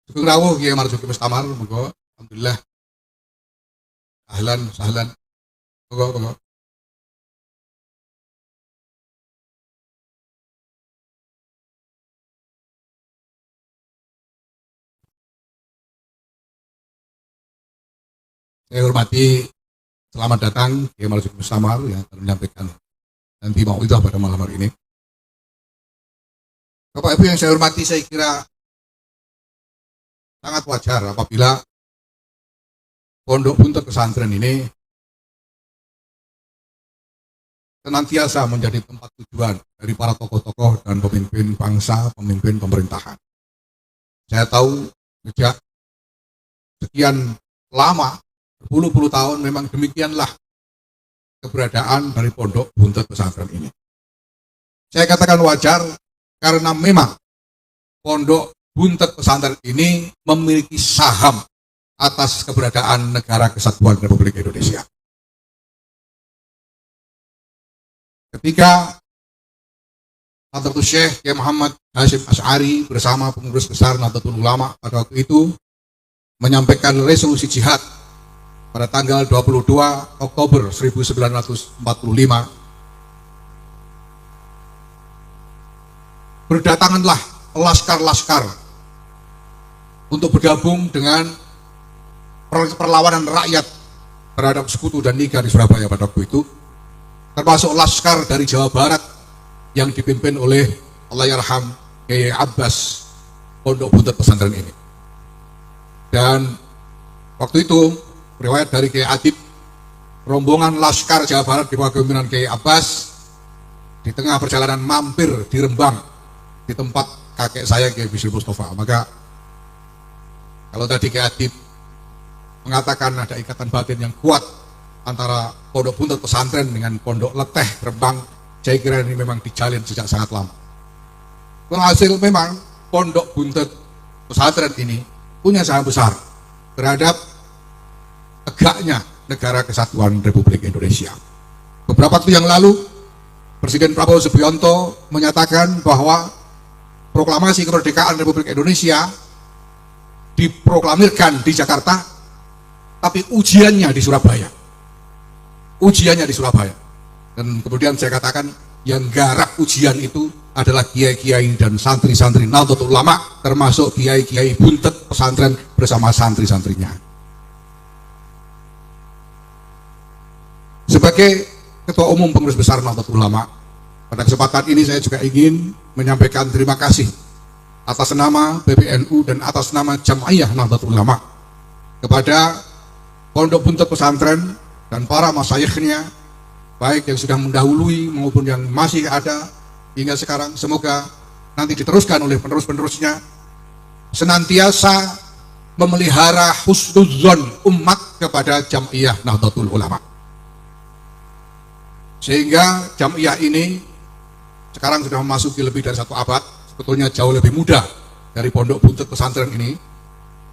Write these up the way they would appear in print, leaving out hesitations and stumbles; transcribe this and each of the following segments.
Sugeng rawuh Kiai Marzuki Mustamar, monggo. Alhamdulillah. Ahlan sahlan. Monggo monggo. Saya hormati, selamat datang Kiai Marzuki Mustamar yang akan menyampaikan nanti mauidhah pada malam hari ini. Bapak Ibu yang saya hormati, saya kira sangat wajar apabila pondok buntut pesantren ini senantiasa menjadi tempat tujuan dari para tokoh-tokoh dan pemimpin bangsa, pemimpin pemerintahan. Saya tahu sejak sekian lama, berpuluh-puluh tahun, memang demikianlah keberadaan dari pondok buntut pesantren ini. Saya katakan wajar karena memang pondok buntut pesantren ini memiliki saham atas keberadaan Negara Kesatuan Republik Indonesia. Ketika Hadratus Syekh Kiai Muhammad Hasyim Asy'ari bersama pengurus besar Nahdlatul Ulama pada waktu itu menyampaikan resolusi jihad pada tanggal 22 Oktober 1945, berdatanganlah laskar-laskar untuk bergabung dengan perlawanan rakyat terhadap sekutu dan niga di Surabaya pada waktu itu, termasuk laskar dari Jawa Barat yang dipimpin oleh Allahyarham Kiai Abbas pondok buntut pesantren ini. Dan waktu itu riwayat dari Kiai Adib, rombongan laskar Jawa Barat di bawah kepemimpinan Kiai Abbas di tengah perjalanan mampir di Rembang di tempat kakek saya Kiai Bisri Mustafa. Maka kalau tadi Kiai Adib mengatakan ada ikatan batin yang kuat antara pondok buntut pesantren dengan pondok leteh Rembang, saya kira ini memang dijalin sejak sangat lama. Hasil memang pondok buntut pesantren ini punya saham besar terhadap tegaknya Negara Kesatuan Republik Indonesia. Beberapa waktu yang lalu, Presiden Prabowo Subianto menyatakan bahwa proklamasi kemerdekaan Republik Indonesia diproklamirkan di Jakarta, tapi ujiannya di Surabaya. Ujiannya di Surabaya. Dan kemudian saya katakan yang garap ujian itu adalah kiai-kiai dan santri-santri Nahdlatul Ulama, termasuk kiai-kiai buntut pesantren bersama santri-santrinya. Sebagai Ketua Umum Pengurus Besar Nahdlatul Ulama, pada kesempatan ini saya juga ingin menyampaikan terima kasih atas nama PBNU dan atas nama Jam'iyah Nahdlatul Ulama kepada pondok buntut pesantren dan para masyayikhnya, baik yang sudah mendahului maupun yang masih ada hingga sekarang. Semoga nanti diteruskan oleh penerus-penerusnya, senantiasa memelihara husnudzon umat kepada Jam'iyah Nahdlatul Ulama, sehingga Jam'iyah ini sekarang sudah memasuki lebih dari 1 abad. Sebetulnya jauh lebih mudah dari pondok buntut pesantren ini,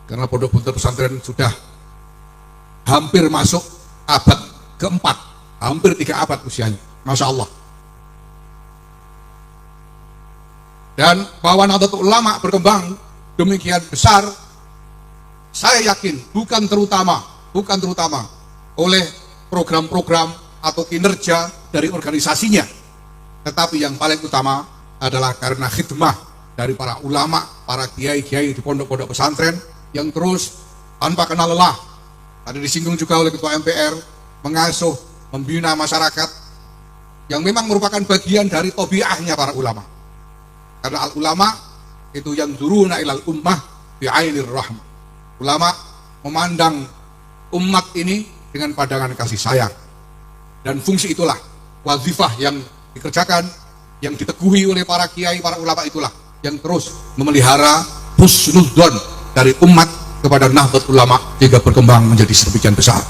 karena pondok buntut pesantren sudah hampir masuk abad keempat, hampir 3 abad usianya, Masya Allah. Dan bahwa Nahdlatul Ulama berkembang demikian besar, saya yakin bukan terutama oleh program-program atau kinerja dari organisasinya, tetapi yang paling utama adalah karena khidmah dari para ulama, para kiai-kiai di pondok-pondok pesantren yang terus tanpa kenal lelah, tadi disinggung juga oleh Ketua MPR, mengasuh, membina masyarakat yang memang merupakan bagian dari tabiatnya para ulama. Karena al-ulama itu yang duruna ilal ummah bi'ainir rahmah. Ulama memandang umat ini dengan pandangan kasih sayang. Dan fungsi itulah, wazifah yang dikerjakan, yang diteguhi oleh para kiai, para ulama itulah yang terus memelihara husnudzon dari umat kepada Nahdlatul Ulama hingga berkembang menjadi sedemikian besar.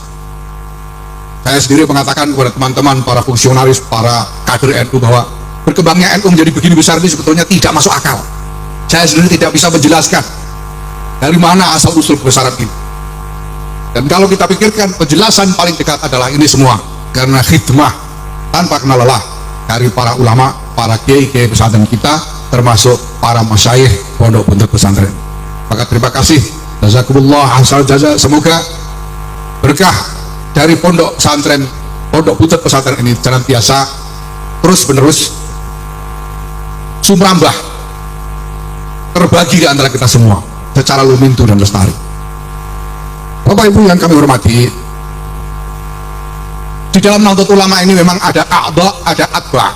Saya sendiri mengatakan kepada teman-teman para fungsionaris, para kader NU bahwa berkembangnya NU menjadi begini besar ini sebetulnya tidak masuk akal. Saya sendiri tidak bisa menjelaskan dari mana asal usul kebesaran ini. Dan kalau kita pikirkan, penjelasan paling dekat adalah ini semua karena khidmah tanpa kenal lelah dari para ulama, para kiai-kiai pesantren kita, termasuk para masyayikh pondok buntut pesantren. Maka terima kasih, jazakumullah ahsanal jaza. Semoga berkah dari pondok pesantren, pondok pucet pesantren ini senantiasa terus menerus sumrambah, terbagi di antara kita semua secara lumintu dan lestari. Bapak Ibu yang kami hormati, di dalam Nahdlatul Ulama ini memang ada a'dha, ada atba,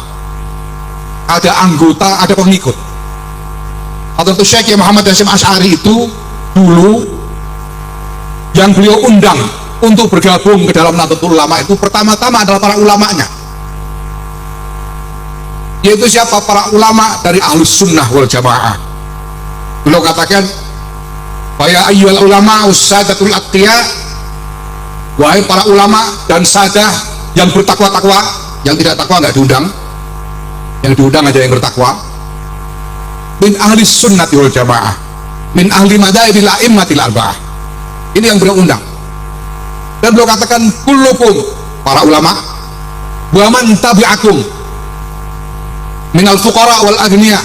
ada anggota, ada pengikut. Hadratus Syekh Muhammad Hasyim Asy'ari itu dulu yang beliau undang untuk bergabung ke dalam Nahdlatul Ulama itu pertama-tama adalah para ulamanya, yaitu siapa? Para ulama dari Ahlus Sunnah wal Jamaah. Beliau katakan, "Ya ayyuhal ulama usadatul atqiya," wahai para ulama dan sadah yang bertakwa-takwa. Yang tidak takwa nggak diundang, yang diundang aja yang bertakwa. Min ahli sunnati wal jamaah, min ahli madhahibil a'immatil arba'ah. Ini yang beliau undang. Dan beliau katakan, kullukum, para ulama, wa man tabi'akum minal fuqara wal agniya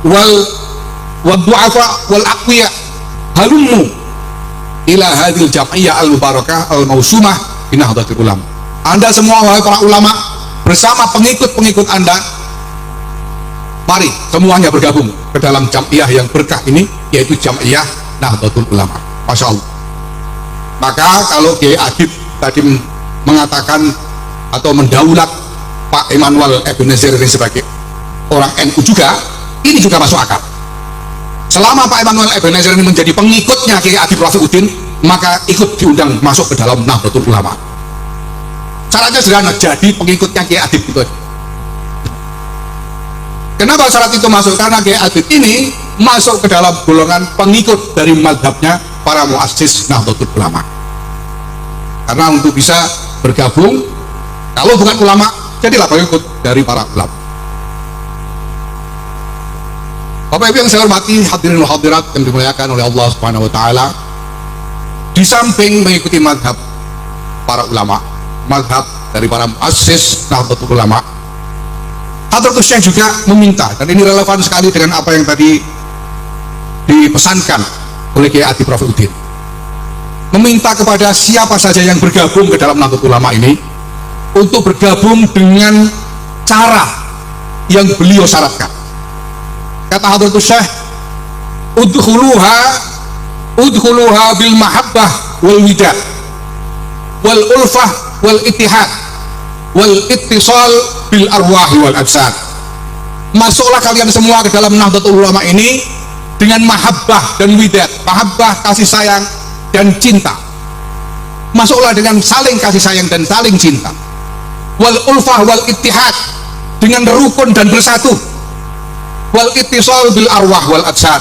wal du'afa wal aqwiya, halummu ila hadhil jam'iyyah al mubarakah al mausumah bi Nahdlatul Ulama. Anda semua wahai para ulama bersama pengikut-pengikut Anda, mari semuanya bergabung ke dalam jam'iyah yang berkah ini, yaitu jam'iyah Nahdlatul Ulama. Masya Allah. Maka kalau Kiai Adib tadi mengatakan atau mendaulat Pak Emmanuel Ebenezer ini sebagai orang NU juga, ini juga masuk akal. Selama Pak Emmanuel Ebenezer ini menjadi pengikutnya Kiai Adib Rafiuddin, maka ikut diundang masuk ke dalam Nahdlatul Ulama. Syaratnya sederhana, jadi pengikutnya Kiai Adib itu. Kenapa syarat itu masuk? Karena Kiai Adib ini masuk ke dalam golongan pengikut dari madhabnya para muassis Nahdlatul Ulama. Karena untuk bisa bergabung, kalau bukan ulama, jadilah pengikut dari para ulama. Bapak Ibu yang saya hormati, hadirin wal hadirat yang dimuliakan oleh Allah Subhanahu wa taala, di samping mengikuti madhab para ulama, madhab dari para muassis Nahdlatul Ulama, Hadratus Syekh juga meminta, dan ini relevan sekali dengan apa yang tadi dipesankan oleh Kiai Adib Rafiuddin, meminta kepada siapa saja yang bergabung ke dalam Nahdlatul Ulama ini untuk bergabung dengan cara yang beliau syaratkan. Kata Hadratus Syekh, udkhuluha bil mahabbah wal widad wal ulfah wal ittihad wal ittisal bil arwahi wal absad. Masuklah kalian semua ke dalam Nahdlatul Ulama ini dengan mahabbah dan widad. Mahabbah, kasih sayang dan cinta. Masuklah dengan saling kasih sayang dan saling cinta. Wal ulfah wal ittihad, dengan rukun dan bersatu. Wal ittisal bil arwah wal absad,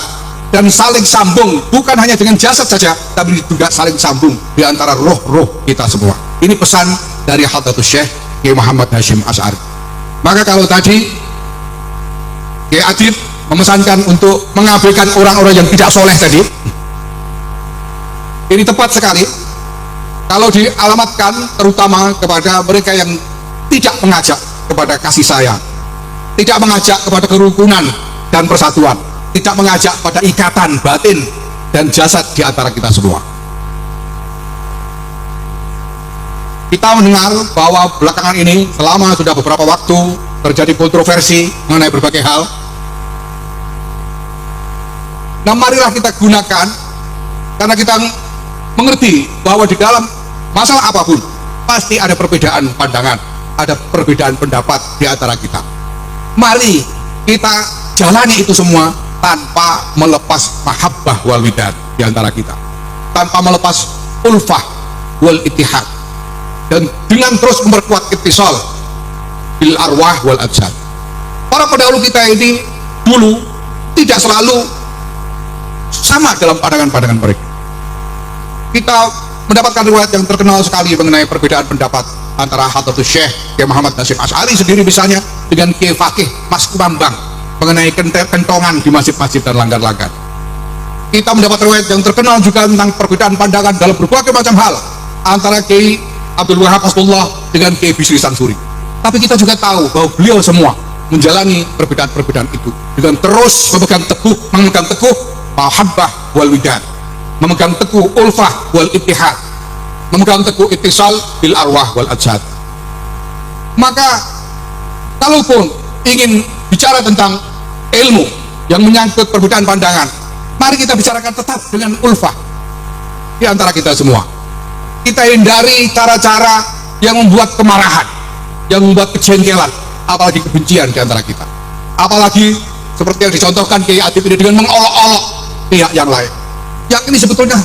dan saling sambung, bukan hanya dengan jasad saja, tapi juga saling sambung di antara roh-roh kita semua. Ini pesan dari Hadratus Syekh Kiai Muhammad Hasyim Asy'ari. Maka kalau tadi Kiai Adib memesankan untuk mengabaikan orang-orang yang tidak soleh tadi, ini tepat sekali kalau dialamatkan terutama kepada mereka yang tidak mengajak kepada kasih sayang, tidak mengajak kepada kerukunan dan persatuan, tidak mengajak pada ikatan batin dan jasad di antara kita semua. Kita mendengar bahwa belakangan ini selama sudah beberapa waktu terjadi kontroversi mengenai berbagai hal. Nah, marilah kita gunakan, karena kita mengerti bahwa di dalam masalah apapun pasti ada perbedaan pandangan, ada perbedaan pendapat di antara kita. Mari kita jalani itu semua tanpa melepas mahabbah wal widad di antara kita, tanpa melepas ulfah wal ittihad, dan dengan terus memperkuat ittisal bil arwah wal absad. Para pendahulu kita ini dulu tidak selalu sama dalam pandangan-pandangan mereka. Kita mendapatkan riwayat yang terkenal sekali mengenai perbedaan pendapat antara Hadratus Syekh Kiai Muhammad Hasyim Asy'ari sendiri misalnya dengan Kiai Fakih Mas Bambang mengenai kentongan di masjid-masjid dan langgar-langgar. Kita mendapat riwayat yang terkenal juga tentang perbedaan pandangan dalam berbagai macam hal antara Kiai Abdul Wahab Hasbullah dengan Kiai Bisri Samsuri. Tapi kita juga tahu bahwa beliau semua menjalani perbedaan-perbedaan itu dengan terus memegang teguh mahabbah wal widad, memegang teguh ulfah wal ittihad, memegang teguh ittisal bil arwah wal ajsad. Maka kalaupun ingin bicara tentang ilmu yang menyangkut perbedaan pandangan, mari kita bicarakan tetap dengan ulfah di antara kita semua. Kita hindari cara-cara yang membuat kemarahan, yang membuat kejengkelan, apalagi kebencian di antara kita. Apalagi seperti yang dicontohkan Kiai Adib ini dengan mengolok-olok pihak yang lain. Yang ini sebetulnya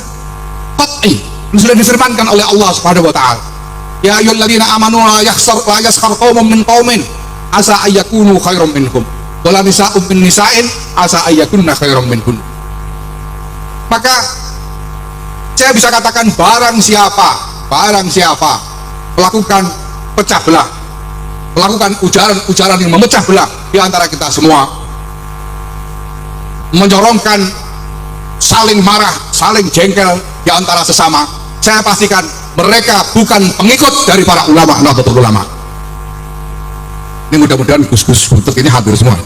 qat'i, sudah difirmankan oleh Allah Subhanahu wa taala. Ya ayyuhalladzina amanu la yaskhar qaumun min qaumin asa ayyakunu khairum minhum wa la nisa'un min nisa'in asa ayyakunna khairum minhun. Maka saya bisa katakan barang siapa melakukan pecah belah, melakukan ujaran-ujaran yang memecah belah di antara kita semua, menyorongkan saling marah, saling jengkel di antara sesama, saya pastikan mereka bukan pengikut dari para ulama Nahdlatul Ulama. Ini mudah-mudahan gus-gus buntut ini hadir semua.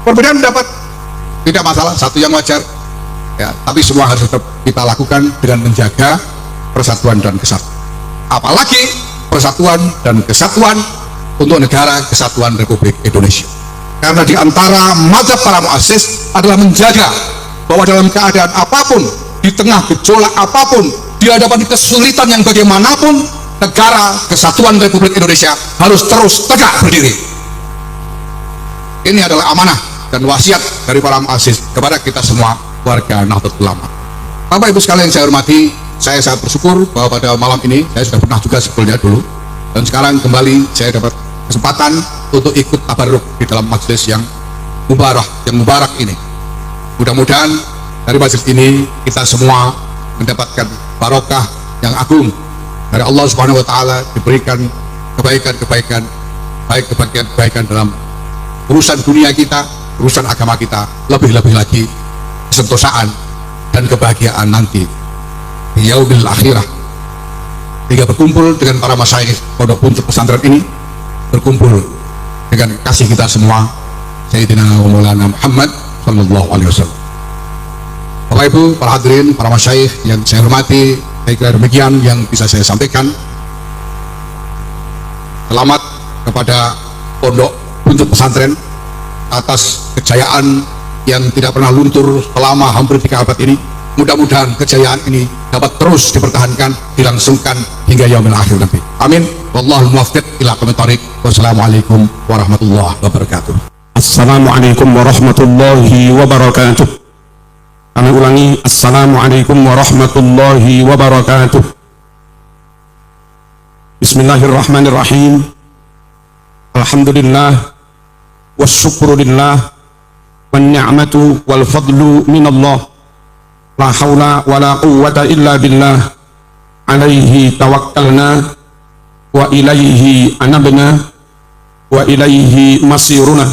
Perbedaan pendapat tidak masalah, satu yang wajar ya, tapi semua harus tetap kita lakukan dengan menjaga persatuan dan kesatuan, apalagi persatuan dan kesatuan untuk negara kesatuan Republik Indonesia. Karena di antara mazhab para muassis adalah menjaga bahwa dalam keadaan apapun, di tengah gejolak apapun, di hadapan kesulitan yang bagaimanapun, negara kesatuan Republik Indonesia harus terus tegak berdiri. Ini adalah amanah dan wasiat dari para muassis kepada kita semua warga Nahdlatul Ulama. Bapak Ibu sekalian yang saya hormati, saya sangat bersyukur bahwa pada malam ini saya sudah pernah juga sebelumnya dulu, dan sekarang kembali saya dapat kesempatan untuk ikut tabarruk di dalam majelis yang mubarak ini. Mudah-mudahan dari majelis ini kita semua mendapatkan barokah yang agung dari Allah Subhanahu wa taala, diberikan kebaikan-kebaikan, baik kebaikan dalam urusan dunia kita, urusan agama kita, lebih-lebih lagi kesentosaan dan kebahagiaan nanti di yaumil akhirah, hingga berkumpul dengan para masyayikh pondok buntut pesantren ini, berkumpul dengan kasih kita semua Sayyidina wa Maulana Muhammad sallallahu alaihi wasallam. Bapak Ibu, para hadirin, para masyayikh yang saya hormati, saya kira demikian yang bisa saya sampaikan. Selamat kepada pondok buntut pesantren atas kejayaan yang tidak pernah luntur selama hampir 3 abad ini. Mudah-mudahan kejayaan ini dapat terus dipertahankan, dilangsungkan hingga yaumil akhir nanti. Amin. Wallahul muwaffiq ila aqwamit thoriq. Wassalamualaikum warahmatullahi wabarakatuh. Assalamualaikum warahmatullahi wabarakatuh. Kami ulangi, assalamualaikum warahmatullahi wabarakatuh. Bismillahirrahmanirrahim. Alhamdulillah wassyukrulillah wan ni'matu wal fadlu minallah. La haula wa la quwwata illa billah. Alaihi tawakkalna wa ilaihi anabna wa ilaihi masiruna.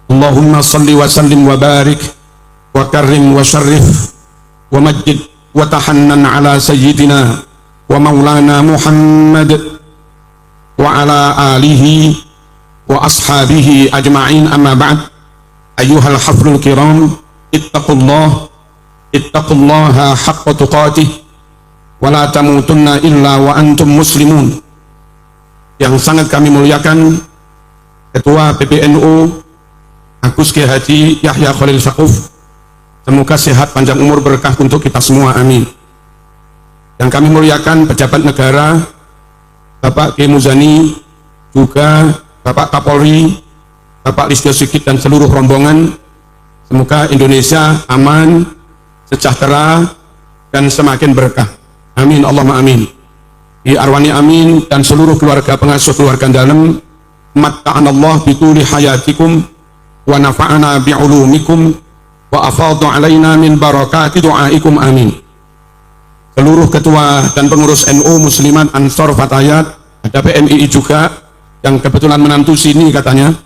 Allahumma salli wa sallim wa barik wa karrim wa syarrif wa majid wa tahannan ala sayyidina wa maulana Muhammad wa ala alihi wa ashabihi ajma'in, amma ba'd. Ayyuhal hafrul kiram, ittaqullaha haqqa tuqatih wa la tamutunna illa wa antum muslimun. Yang sangat kami muliakan Ketua PBNU Agus Kiai Haji Yahya Khalil Saquf, semoga sehat panjang umur berkah untuk kita semua, amin. Yang kami muliakan pejabat negara, Bapak Kiai Muzani, juga Bapak Kapolri, Bapak Listio Sigit dan seluruh rombongan, semoga Indonesia aman, sejahtera, dan semakin berkah, amin Allahumma amin. Di arwani amin, dan seluruh keluarga pengasuh keluarga dalam, matta'anallah bituli hayatikum wa nafa'ana bi'ulumikum wa afadhu alaina min barakati du'aikum, amin. Seluruh ketua dan pengurus NU Muslimat Ansor Fatayat, ada PMII juga yang kebetulan menantu sini katanya,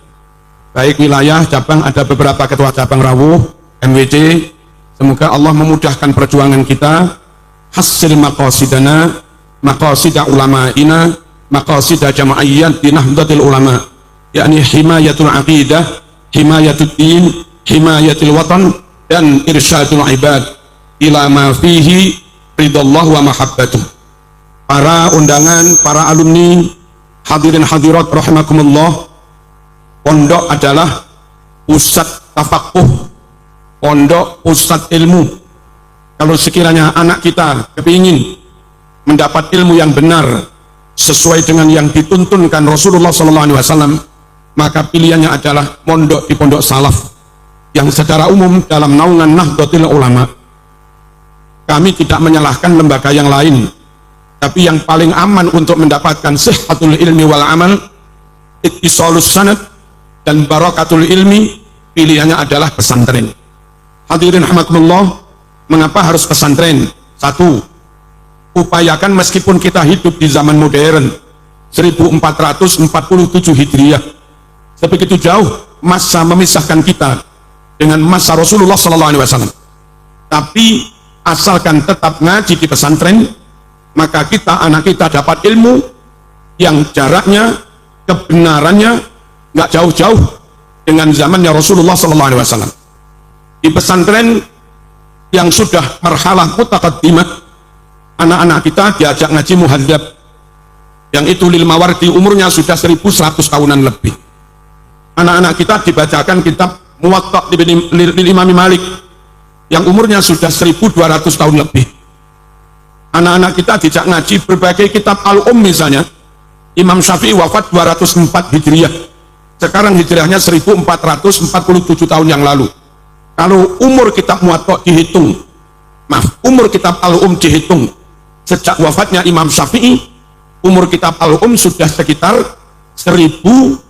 baik wilayah cabang, ada beberapa ketua cabang Rawuh, MWC. Semoga Allah memudahkan perjuangan kita, hasil maqasidana maqasida ulama'ina maqasida jama'iyat di Nahdlatul Ulama, yakni himayatul aqidah, himayatul din, himayatil watan dan irsyadul ibad ila ma fihi ridallahu wa mahabbatuh. Para undangan, para alumni, hadirin hadirat rahimakumullah, pondok adalah pusat tafakuh, pondok pusat ilmu. Kalau sekiranya anak kita kepingin mendapat ilmu yang benar sesuai dengan yang dituntunkan Rasulullah SAW, maka pilihannya adalah mondok di pondok salaf yang secara umum dalam naungan Nahdlatul Ulama. Kami tidak menyalahkan lembaga yang lain, tapi yang paling aman untuk mendapatkan sihhatul ilmi wal amal, ittisalus sanad dan barakatul ilmi, pilihannya adalah pesantren. Hadirin rahimakumullah, mengapa harus pesantren? Satu, upayakan meskipun kita hidup di zaman modern 1447 Hijriah, sebegitu jauh masa memisahkan kita dengan masa Rasulullah SAW, tapi asalkan tetap ngaji di pesantren, maka kita, anak kita dapat ilmu yang jaraknya, kebenarannya nggak jauh-jauh dengan zamannya Rasulullah SAW. Di pesantren yang sudah marhalah mutaqaddimah, anak-anak kita diajak ngaji muhadzab, yang itu lil mawardi umurnya sudah 1100 tahunan lebih. Anak-anak kita dibacakan kitab Muwatta lil Imam Malik yang umurnya sudah 1200 tahun lebih. Anak-anak kita dijak ngaji berbagai kitab misalnya. Imam Syafi'i wafat 204 Hijriah, sekarang hijriahnya 1447 tahun yang lalu. Kalau umur kitab Muwatta dihitung, umur kitab dihitung sejak wafatnya Imam Syafi'i, umur kitab sudah sekitar 1240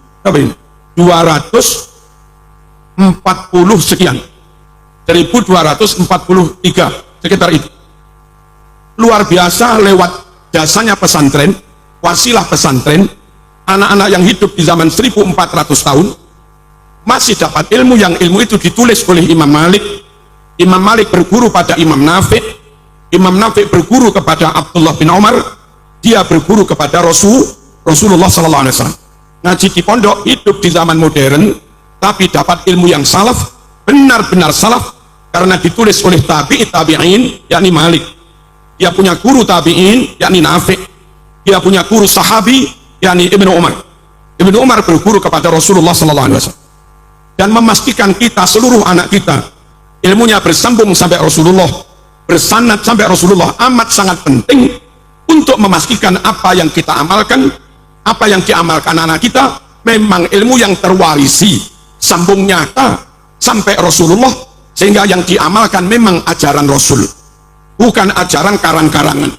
sekian, 1243 sekitar itu. Luar biasa, lewat jasanya pesantren, wasilah pesantren, anak-anak yang hidup di zaman 1400 tahun masih dapat ilmu, yang ilmu itu ditulis oleh Imam Malik. Imam Malik berguru pada Imam Nafi', Imam Nafi' berguru kepada Abdullah bin Umar, dia berguru kepada Rasulullah SAW. Ngaji di pondok, hidup di zaman modern, tapi dapat ilmu yang salaf, benar-benar salaf, karena ditulis oleh tabi'in, yakni Malik. Dia punya guru tabi'in, yakni Nafi'. Dia punya guru sahabi, yakni Ibnu Umar. Ibnu Umar berguru kepada Rasulullah SAW. Dan memastikan kita, seluruh anak kita, ilmunya bersambung sampai Rasulullah, bersanad sampai Rasulullah, amat sangat penting untuk memastikan apa yang kita amalkan, apa yang diamalkan anak kita, memang ilmu yang terwarisi, sambung nyata sampai Rasulullah, sehingga yang diamalkan memang ajaran Rasul, bukan ajaran karang-karangan.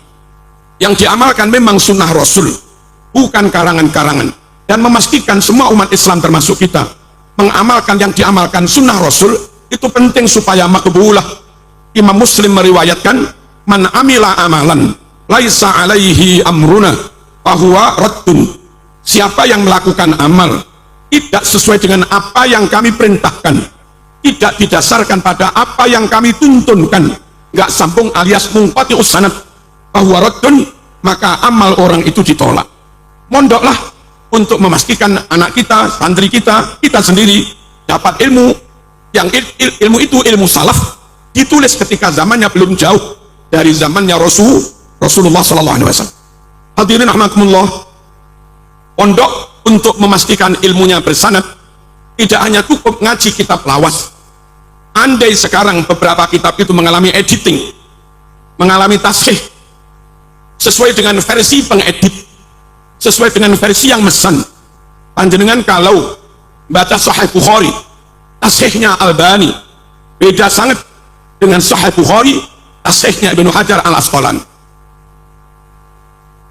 Yang diamalkan memang sunnah Rasul, bukan karangan-karangan. Dan memastikan semua umat Islam termasuk kita mengamalkan yang diamalkan sunnah Rasul, itu penting supaya makbulah. Imam Muslim meriwayatkan, man amila amalan laisa alaihi amruna fahuwa raddun. Siapa yang melakukan amal tidak sesuai dengan apa yang kami perintahkan, tidak didasarkan pada apa yang kami tuntunkan, nggak sambung alias munqati'us sanad, fahuwa raddun, maka amal orang itu ditolak. Mondoklah untuk memastikan anak kita, santri kita, kita sendiri dapat ilmu yang ilmu itu ilmu salaf, ditulis ketika zamannya belum jauh dari zamannya Rasulullah SAW. Hadirin rahmatullah, pondok untuk memastikan ilmunya bersanad tidak hanya cukup ngaji kitab lawas. Andai sekarang beberapa kitab itu mengalami editing, mengalami taskhih sesuai dengan versi pengedit, sesuai dengan versi yang mesan, panjenengan kalau baca Sahih Bukhari, taskhihnya Albani beda sangat dengan Sahih Bukhari, taskhihnya Ibnu Hajar Al-Asqalani.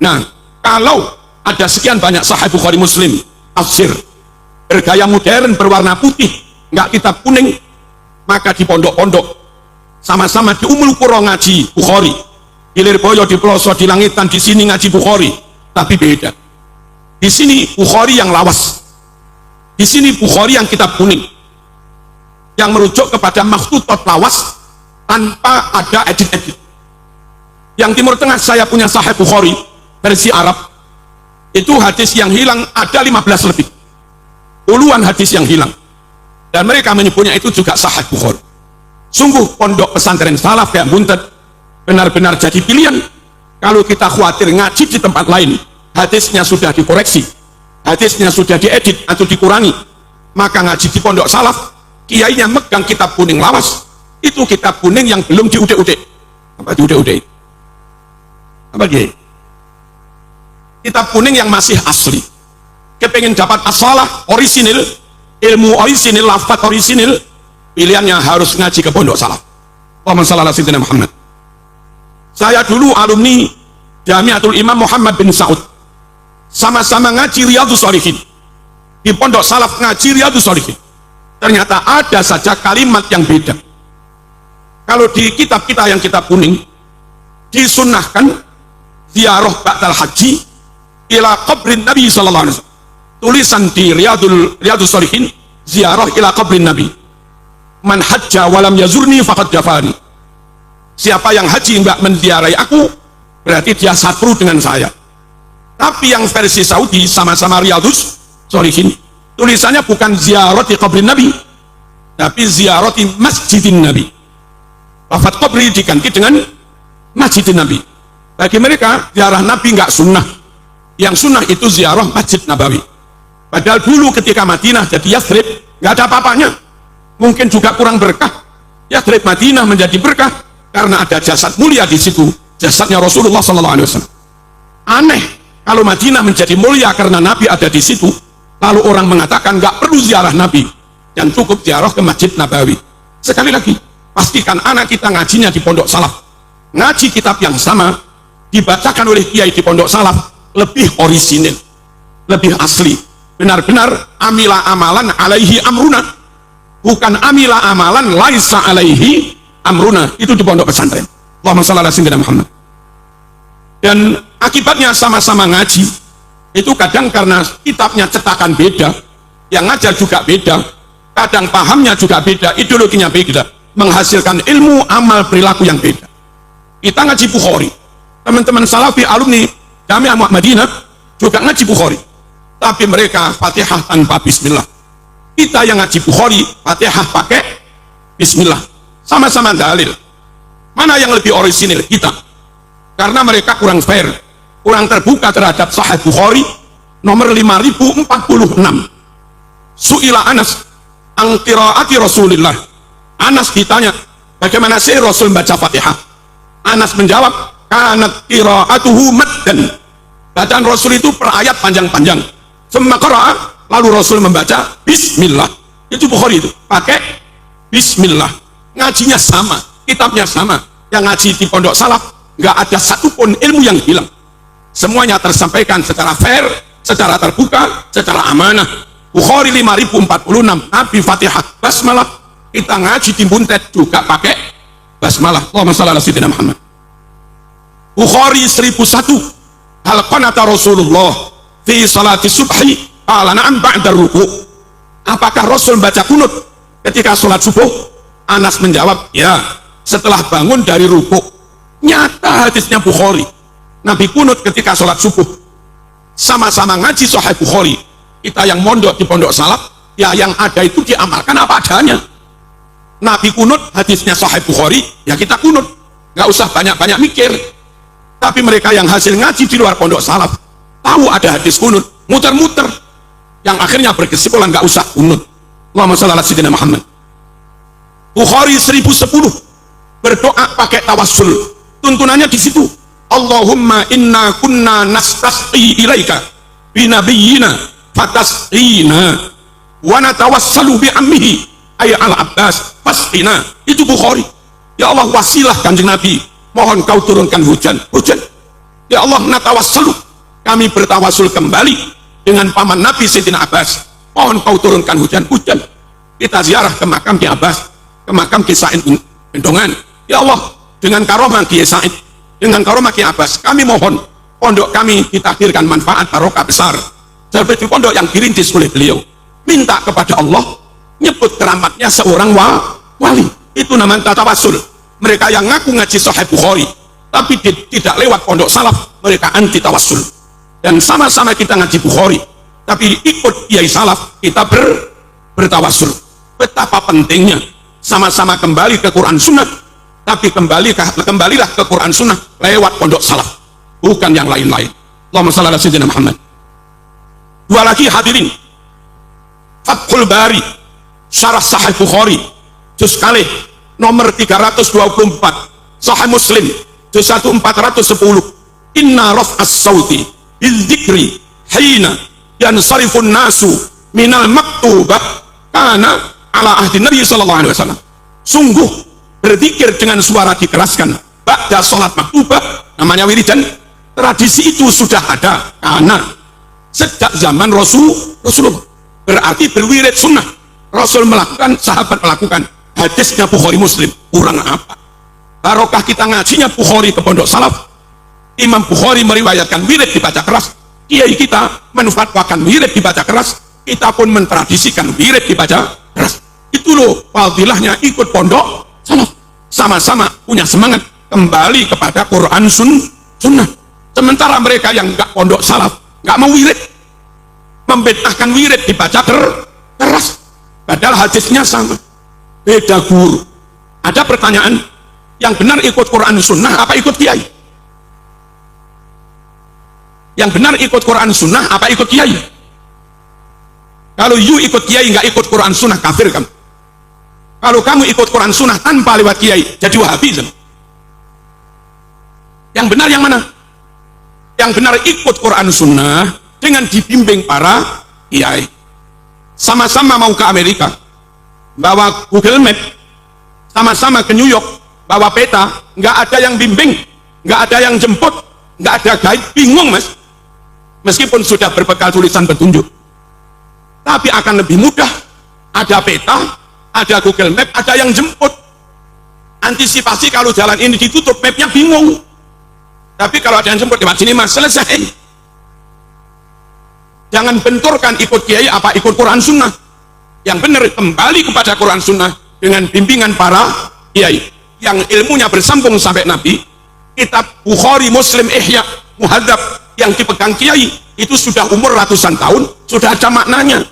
Nah, kalau ada sekian banyak Sahih Bukhari Muslim tafsir bergaya modern berwarna putih, nggak kitab kuning, maka di pondok-pondok sama-sama di Umul Qura ngaji Bukhari, di Lirboyo, di pelosok, di Langitan, di sini ngaji Bukhari, tapi beda. Di sini Bukhari yang lawas, di sini Bukhari yang kitab kuning, yang merujuk kepada makhtutat lawas tanpa ada edit-edit. Yang Timur Tengah saya punya Sahih Bukhari versi Arab, itu hadis yang hilang ada 15 lebih, puluhan hadis yang hilang. dan mereka menyebutnya itu juga Sahih Bukhari. Sungguh pondok pesantren salaf kayak Buntet benar-benar jadi pilihan. Kalau kita khawatir ngaji di tempat lain, hadisnya sudah dikoreksi, hadisnya sudah diedit atau dikurangi, maka ngaji di pondok salaf, kiainya megang kitab kuning lawas, itu kitab kuning yang belum diudik-udik. Apa diudik-udik? Apa dia? Kitab kuning yang masih asli. Kepengen dapat asalah orisinil, ilmu orisinil, lafaz orisinil, pilihannya harus ngaji ke pondok salaf. Allahumma shalli ala sayyidina Muhammad. Saya dulu alumni Jamiatul Imam Muhammad bin Saud, sama-sama ngaji Riyadhus Shalihin di pondok salaf, ngaji Riyadhus Shalihin. Ternyata ada saja kalimat yang beda. Kalau di kitab kita yang kitab kuning disunnahkan ziarah ba'dal haji ila qabrin Nabi sallallahu alaihi wasallam. Tulisan di Riyadhus Shalihin, ziarah ila qabrin Nabi. Man hajja walam yazurni faqad jafani. Siapa yang haji enggak menziarahi aku, berarti dia satru dengan saya. Tapi yang versi Saudi sama-sama Riyadhus Shalihin, tulisannya bukan ziarati qabrin Nabi, tapi ziarati masjidin Nabi. Lafaz qabri diganti dengan masjidin Nabi. Bagi mereka ziarah Nabi enggak sunnah, yang sunnah itu ziarah Masjid Nabawi. Padahal dulu ketika Madinah jadi Yathrib enggak ada apa-apanya, mungkin juga kurang berkah. Yathrib Madinah menjadi berkah karena ada jasad mulia di situ, jasadnya Rasulullah SAW. Aneh kalau Madinah menjadi mulia karena Nabi ada di situ, lalu orang mengatakan nggak perlu ziarah Nabi dan cukup ziarah ke Masjid Nabawi. Sekali lagi, pastikan anak kita ngajinya di pondok salaf, ngaji kitab yang sama, dibacakan oleh kiai di pondok salaf, lebih orisinil, lebih asli. Benar-benar amila amalan alaihi amruna, bukan amila amalan laisa alaihi amruna. Itu di pondok pesantren. Allahumma shalli ala sayyidina Muhammad. Dan akibatnya sama-sama ngaji itu kadang karena kitabnya cetakan beda, yang ngajar juga beda, kadang pahamnya juga beda, ideologinya beda, menghasilkan ilmu amal perilaku yang beda. Kita ngaji Bukhari, teman-teman salafi alumni Jami'ah Muhammadiyah juga ngaji Bukhari, tapi mereka Fatihah tanpa bismillah. Kita yang ngaji Bukhari Fatihah pakai bismillah. Sama-sama dalil. Mana yang lebih orisinil? Kita. Karena mereka kurang fair, kurang terbuka terhadap Sahih Bukhari nomor 5046. Su'ila Anas an qiraati Rasulillah. Anas ditanya, bagaimana sih Rasul baca Fatihah? Anas menjawab, kanat qiraatuhu maddan. Bacaan Rasul itu per ayat panjang-panjang. Summa qara'a, lalu Rasul membaca bismillah. Itu Bukhari itu, pakai bismillah. Ngajinya sama, kitabnya sama. Yang ngaji di pondok salaf nggak ada satupun ilmu yang hilang, semuanya tersampaikan secara fair, secara terbuka, secara amanah. Bukhari 5046, Nabi Fatihah basmalah. Kita ngaji di Buntet juga pakai basmalah. Allahumma shalli ala sayyidina Muhammad. Bukhari 1001, hal qanata Rasulullah fi salati subhi qala na'am ba'da ruku'. Apakah Rasul baca kunut ketika sholat subuh? Anas menjawab, ya, setelah bangun dari rukuk. Nyata hadisnya Bukhari, Nabi kunut ketika sholat subuh. Sama-sama ngaji Sahih Bukhari. Kita yang mondok di pondok salaf, ya yang ada itu diamalkan apa adanya. Nabi kunut, hadisnya Sahih Bukhari, ya kita kunut, nggak usah banyak-banyak mikir. Tapi mereka yang hasil ngaji di luar pondok salaf, tahu ada hadis kunut, muter-muter, yang akhirnya berkesimpulan nggak usah kunut. Allahumma shalli ala sayyidina Muhammad. Bukhari 1010, berdoa pakai tawassul. Tuntunannya di situ, Allahumma inna kunna nastasqi ilaika binabiyyina fatasqina wa natawassalu bi ammihi ay al-Abbas fasqina. Itu Bukhari. Ya Allah, wasilah Kanjeng Nabi, mohon kau turunkan hujan. Ya Allah, natawassalu, kami bertawassul kembali dengan paman Nabi Sayyidina Abbas, mohon kau turunkan hujan. Kita ziarah ke makam Ki Abbas, ke makam Ki Said Bendongan. Ya Allah, dengan karomah Ki Said, dengan karomah Ki Abbas, kami mohon pondok kami ditakdirkan manfaat barokah besar seperti pondok yang dirintis oleh beliau. Minta kepada Allah nyebut keramatnya seorang wali. Itu namanya tawassul. Mereka yang ngaku ngaji Sahih Bukhari tapi tidak lewat pondok salaf, mereka anti tawassul. Dan sama-sama kita ngaji Bukhari tapi ikut kiai salaf, kita bertawassul. betapa pentingnya sama-sama kembali ke Quran Sunnah, tapi kembalilah ke Quran Sunnah lewat pondok salaf, bukan yang lain-lain. Allahumma shalli ala sayyidina Muhammad. Dua lagi hadirin, Fathul Bari Syarah Sahih Bukhari juz kalih nomor 324, Sahih Muslim juz 1 410, inna raf'as sauti bil dzikri hina yansarifun nasu minal maktubah kana ala ahdi Nabi sallallahu alaihi wasallam. Sungguh berzikir dengan suara dikeraskan ba'da salat maktubah, namanya wiridan, tradisi itu sudah ada karena sejak zaman Rasulullah. Berarti berwirid sunnah, Rasul melakukan, sahabat melakukan. Hadisnya Bukhari Muslim, kurang apa? Barokah kita ngajinya Bukhari ke pondok salaf. Imam Bukhari meriwayatkan wirid dibaca keras, kiai kita menfatwakan wirid dibaca keras, kita pun mentradisikan wirid dibaca keras. Itu loh fadilahnya ikut pondok salaf, sama-sama punya semangat kembali kepada Quran Sunnah. Sementara mereka yang nggak pondok salaf, nggak mau wirid, membedahkan wirid dibaca keras, padahal hadisnya sama, beda guru. Ada pertanyaan, yang benar ikut Quran Sunnah apa ikut kiai? Yang benar ikut Quran Sunnah apa ikut kiai? Kalau you ikut kiai nggak ikut Quran Sunnah, kafir kamu. Kalau kamu ikut Quran Sunnah tanpa lewat kiai, jadi Wahabi. Yang benar yang mana? Yang benar ikut Quran Sunnah dengan dibimbing para kiai. Sama-sama mau ke Amerika, bawa Google Map, sama-sama ke New York, bawa peta, nggak ada yang bimbing, nggak ada yang jemput, nggak ada guide, bingung mas. Meskipun sudah berbekal tulisan petunjuk, tapi akan lebih mudah, ada peta, ada Google Map, ada yang jemput. Antisipasi kalau jalan ini ditutup, mapnya bingung. Tapi kalau ada yang jemput lewat sini mas, selesai. Jangan benturkan ikut kiai apa ikut Quran Sunnah. Yang benar kembali kepada Quran Sunnah dengan bimbingan para kiai yang ilmunya bersambung sampai Nabi. Kitab Bukhari, Muslim, Ihya, Muhadzab yang dipegang kiai itu sudah umur ratusan tahun, sudah ada maknanya.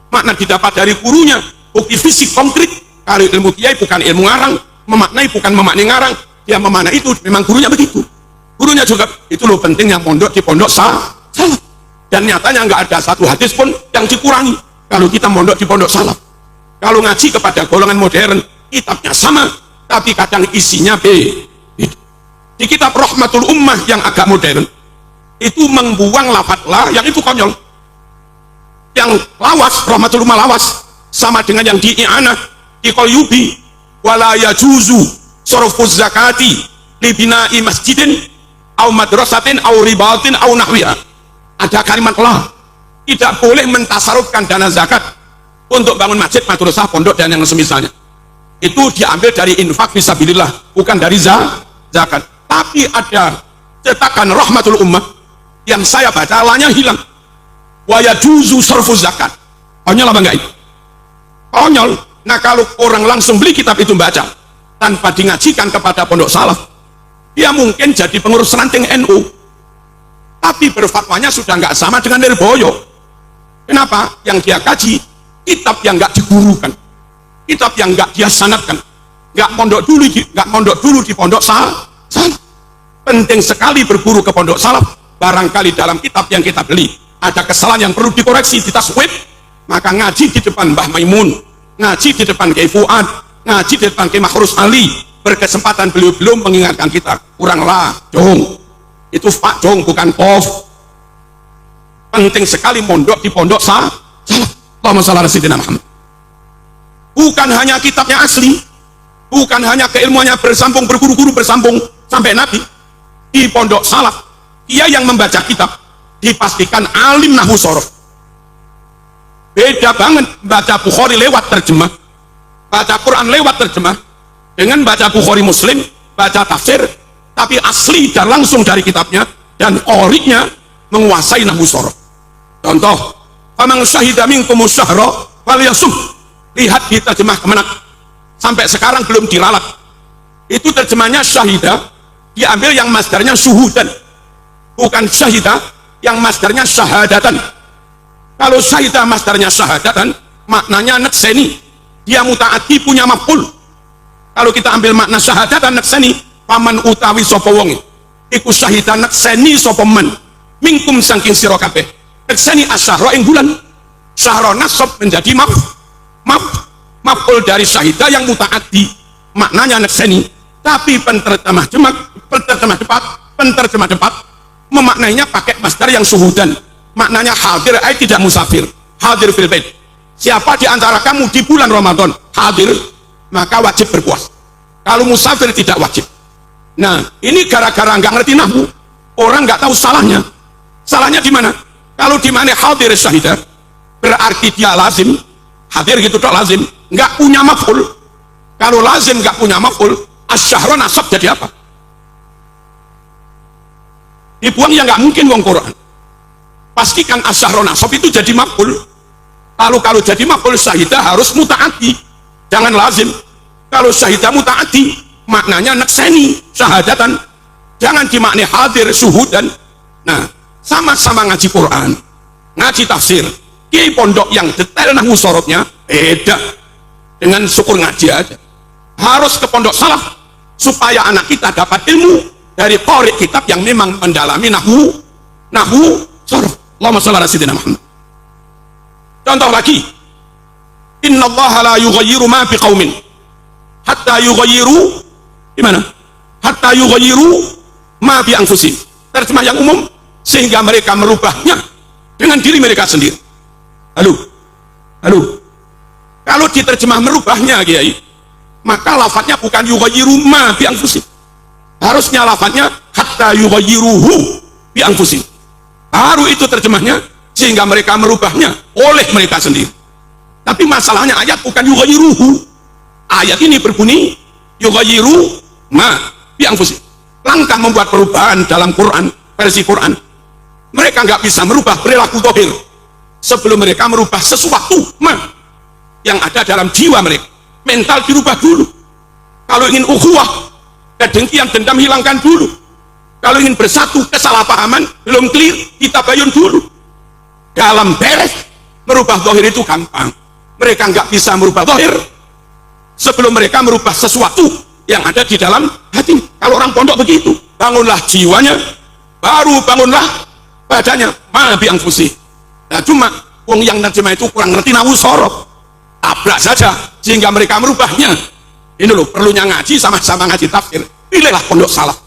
Makna didapat dari gurunya, bukti fisik konkret. Kalau ilmu kiai bukan ilmu ngarang, memaknai bukan memaknai ngarang, dia memaknai itu memang gurunya begitu. Gurunya juga itu loh pentingnya pondok di pondok salaf. Dan nyatanya nggak ada satu hadis pun yang dikurangi kalau kita mondok di pondok salaf. Kalau ngaji kepada golongan modern, kitabnya sama, tapi kadang isinya beda. Di kitab Rahmatul Ummah yang agak modern, itu membuang lafadz la yang itu konyol. Yang lawas, Rahmatul Ummah lawas, sama dengan yang di I'anah, di Qalyubi, wala yajuzu sorfuz zakati libina'i masjidin au madrasatin au ribatin au nahwiha. Ada kalimat la, tidak boleh mentasarufkan dana zakat untuk bangun masjid, madrasah, pondok dan yang semisalnya. Itu diambil dari infak fisabilillah, bukan dari zakat. Tapi ada cetakan Rahmatul Ummah yang saya baca lanya hilang. Wa yajuzu sarfuz zakat. Konyol apa enggak itu? Konyol. Nah kalau orang langsung beli kitab itu baca tanpa dingajikan kepada pondok salaf, dia mungkin jadi pengurus ranting NU. Tapi berfatwanya sudah nggak sama dengan Nirboyo. Kenapa? Yang dia kaji kitab yang nggak digurukan, kitab yang nggak dia sanadkan, nggak mondok dulu di pondok salaf. Penting sekali berguru ke pondok salaf. Barangkali dalam kitab yang kita beli ada kesalahan yang perlu dikoreksi, ditaswib, maka ngaji di depan Mbah Maimun, ngaji di depan Kiai Fuad, ngaji di depan Kiai Makhrus Ali. Berkesempatan beliau belum mengingatkan kita, kurang lah dong. Itu Pak Jong bukan Kof. Penting sekali mondok di pondok salaf. Allahumma shalli ala sayyidina Muhammad. Bukan hanya kitabnya asli, bukan hanya keilmuannya bersambung, berguru-guru bersambung sampai Nabi. Di pondok salaf, dia yang membaca kitab dipastikan alim nahwu shorof. Beda banget baca Bukhari lewat terjemah, baca Quran lewat terjemah, dengan baca Bukhari Muslim, baca tafsir, tapi asli dan langsung dari kitabnya dan oriknya menguasai nahwu shorof. Contoh, faman syahida minkum syahra falyasum. Lihat di terjemah Kemenak, sampai sekarang belum diralat. Itu terjemahnya syahida, diambil yang masdarnya syuhudan, bukan syahida yang masdarnya syahadatan. Kalau syahida masdarnya syahadatan, maknanya nakseni, dia mutaati punya maf'ul. Kalau kita ambil makna syahadat dan nakseni, paman utawi sapa wonge iku syahidan nakseni sapa men minkum saking sira kabeh. Nakseni asyahra ing bulan. Syahra nasab menjadi maf'ul dari syahidah yang mutaati, maknanya nakseni. Tapi penterjemah depan memaknainya pakai masdar yang suhudan, maknanya hadir, tidak musafir. Hadir fil bait, siapa di antara kamu di bulan Ramadan hadir, maka wajib berpuasa. Kalau musafir tidak wajib. Nah, ini gara-gara nggak ngerti nahwu, orang nggak tahu salahnya. Salahnya di mana? Kalau di mana hadir syahidah, berarti dia lazim hadir gitu, dok, lazim nggak punya maf'ul. Kalau lazim nggak punya maf'ul, asyahra nasab jadi apa? Dibuang ya nggak mungkin wong Quran. Pastikan asyahra nasab itu jadi maf'ul. Kalau jadi maf'ul syahidah harus mutaati, jangan lazim. Kalau syahidah mutaati, maknanya nakseni syahadatan, jangan dimaknai hadir suhudan. Nah, sama-sama ngaji Quran, ngaji tafsir, kiai pondok yang detail nahwu sorotnya beda dengan syukur ngaji aja. Harus ke pondok salaf supaya anak kita dapat ilmu dari qari kitab yang memang mendalami nahwu sorot. Allahumma shalli ala sayyidina Muhammad. Contoh lagi, innallaha la yughayyiru ma biqaumin hatta yughayyiru gimana? Hatta yughayyiru ma bi anfusihim. Terjemah yang umum, sehingga mereka merubahnya dengan diri mereka sendiri. Halo. Kalau diterjemah merubahnya, Kiai, maka lafadznya bukan yughayyiru ma bi anfusihim. Harusnya lafadznya hatta yughayyiruhu bi anfusihim. Baru itu terjemahnya, sehingga mereka merubahnya oleh mereka sendiri. Tapi masalahnya ayat bukan yughayyiruhu. Ayat ini berbunyi yughayyiru ma bi anfusihim. Langkah membuat perubahan dalam Quran, versi Quran. Mereka nggak bisa merubah perilaku zahir sebelum mereka merubah sesuatu yang ada dalam jiwa mereka. Mental dirubah dulu. Kalau ingin ukhuwah, kedengkian, dendam hilangkan dulu. Kalau ingin bersatu, kesalahpahaman belum clear, kita bayun dulu. Dalam beres, merubah zahir itu gampang. Mereka nggak bisa merubah zahir sebelum mereka merubah sesuatu yang ada di dalam hati. Kalau orang pondok begitu, bangunlah jiwanya, baru bangunlah badannya. Ma bi anfusih. Nah, cuma wong yang nerjemah itu kurang ngerti nahwu sorot, tabrak saja sehingga mereka merubahnya. Ini loh, perlunya ngaji sama-sama ngaji tafsir. Pilihlah pondok salaf,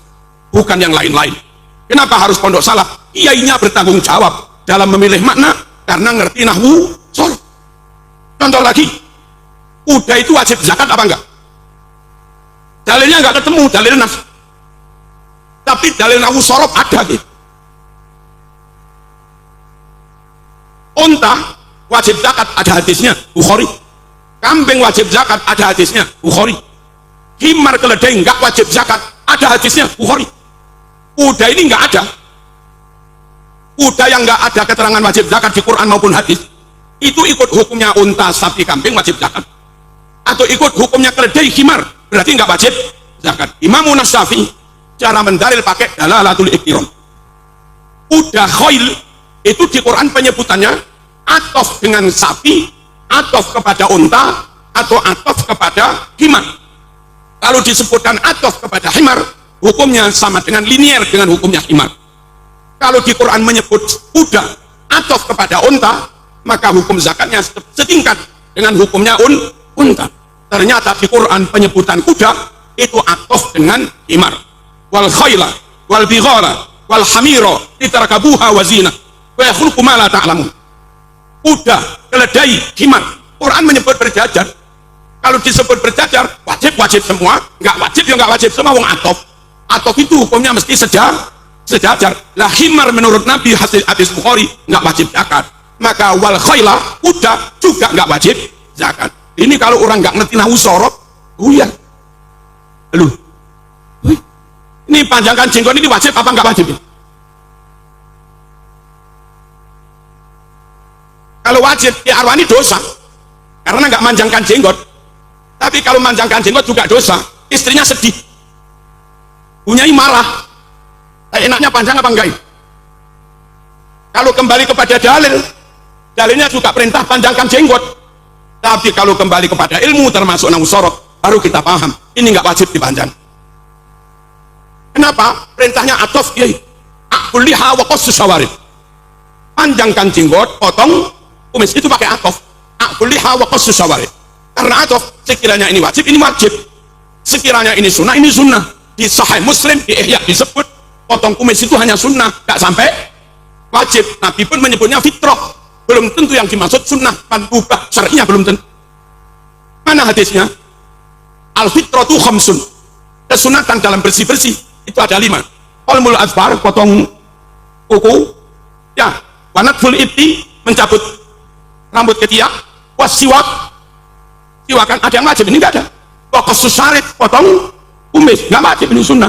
bukan yang lain-lain. Kenapa harus pondok salaf? Kiainya bertanggung jawab dalam memilih makna karena ngerti nahwu sorot. Contoh lagi, kuda itu wajib zakat apa enggak? Dalilnya enggak ketemu, dalil nas. Tapi dalil nahwu sorot ada gitu. Unta wajib zakat, ada hadisnya, Bukhari. Kambing wajib zakat, ada hadisnya, Bukhari. Himar keledai enggak wajib zakat, ada hadisnya, Bukhari. Kuda ini enggak ada. Kuda yang enggak ada keterangan wajib zakat di Quran maupun hadis, itu ikut hukumnya unta, sapi, kambing wajib zakat. Atau ikut hukumnya keledai, himar, berarti enggak wajib zakat. Imam Syafi'i cara mendalil pakai dalalatul iktiram. Kuda khail itu di Quran penyebutannya atof dengan sapi, atof kepada unta, atau atof kepada himar. Kalau disebutkan atof kepada himar, hukumnya sama dengan linier dengan hukumnya himar. Kalau di Quran menyebut kuda atof kepada unta, maka hukum zakatnya setingkat dengan hukumnya unta. Ternyata di Quran penyebutan kuda itu atof dengan himar. Wal khayla wal bighara wal hamira litarkabuha wa zina wa yakhluqu ma la ta'lamun. Kuda, keledai, himar. Quran menyebut berjajar. Kalau disebut berjajar, wajib semua, nggak wajib ya nggak wajib semua. Wong atof. Atof itu hukumnya mesti sejajar. Lah himar menurut Nabi hasil hadis Bukhari nggak wajib zakat. Maka wal khayla, kuda juga nggak wajib zakat. Ini kalau orang nggak ngerti nahwu sorot, ya. Lu, ini panjangkan jenggot ini wajib apa nggak wajib? Kalau wajib, ya arwani dosa karena nggak manjangkan jenggot. Tapi kalau manjangkan jenggot juga dosa. Istrinya sedih, punya marah. Enaknya panjang apa enggak? Kalau kembali kepada dalilnya juga perintah panjangkan jenggot. Tapi kalau kembali kepada ilmu termasuk nahwu sorof, baru kita paham ini nggak wajib dipanjang. Kenapa? Perintahnya atof, yai akul liha wa qassus syawarib. Panjangkan jenggot, potong kumis, itu pakai atof. Akul liha wa qassus syawarib. Karena atof, sekiranya ini wajib, ini wajib. Sekiranya ini sunnah, ini sunnah. Di Sahih Muslim, di Ihya disebut potong kumis itu hanya sunnah, nggak sampai wajib. Nabi pun menyebutnya fitrah, belum tentu yang dimaksud sunnah, mandubah, syar'inya belum tentu. Mana hadisnya? Al fitratu khamsun, kesunatan dalam bersih-bersih itu ada 5. Qalmul adfar, potong kuku, ya, wanatful ibti, mencabut rambut ketiak, wasiwak, siwakan, ada yang wajib, ini nggak ada. Qassus syarib, potong kumis, nggak wajib, ini sunnah.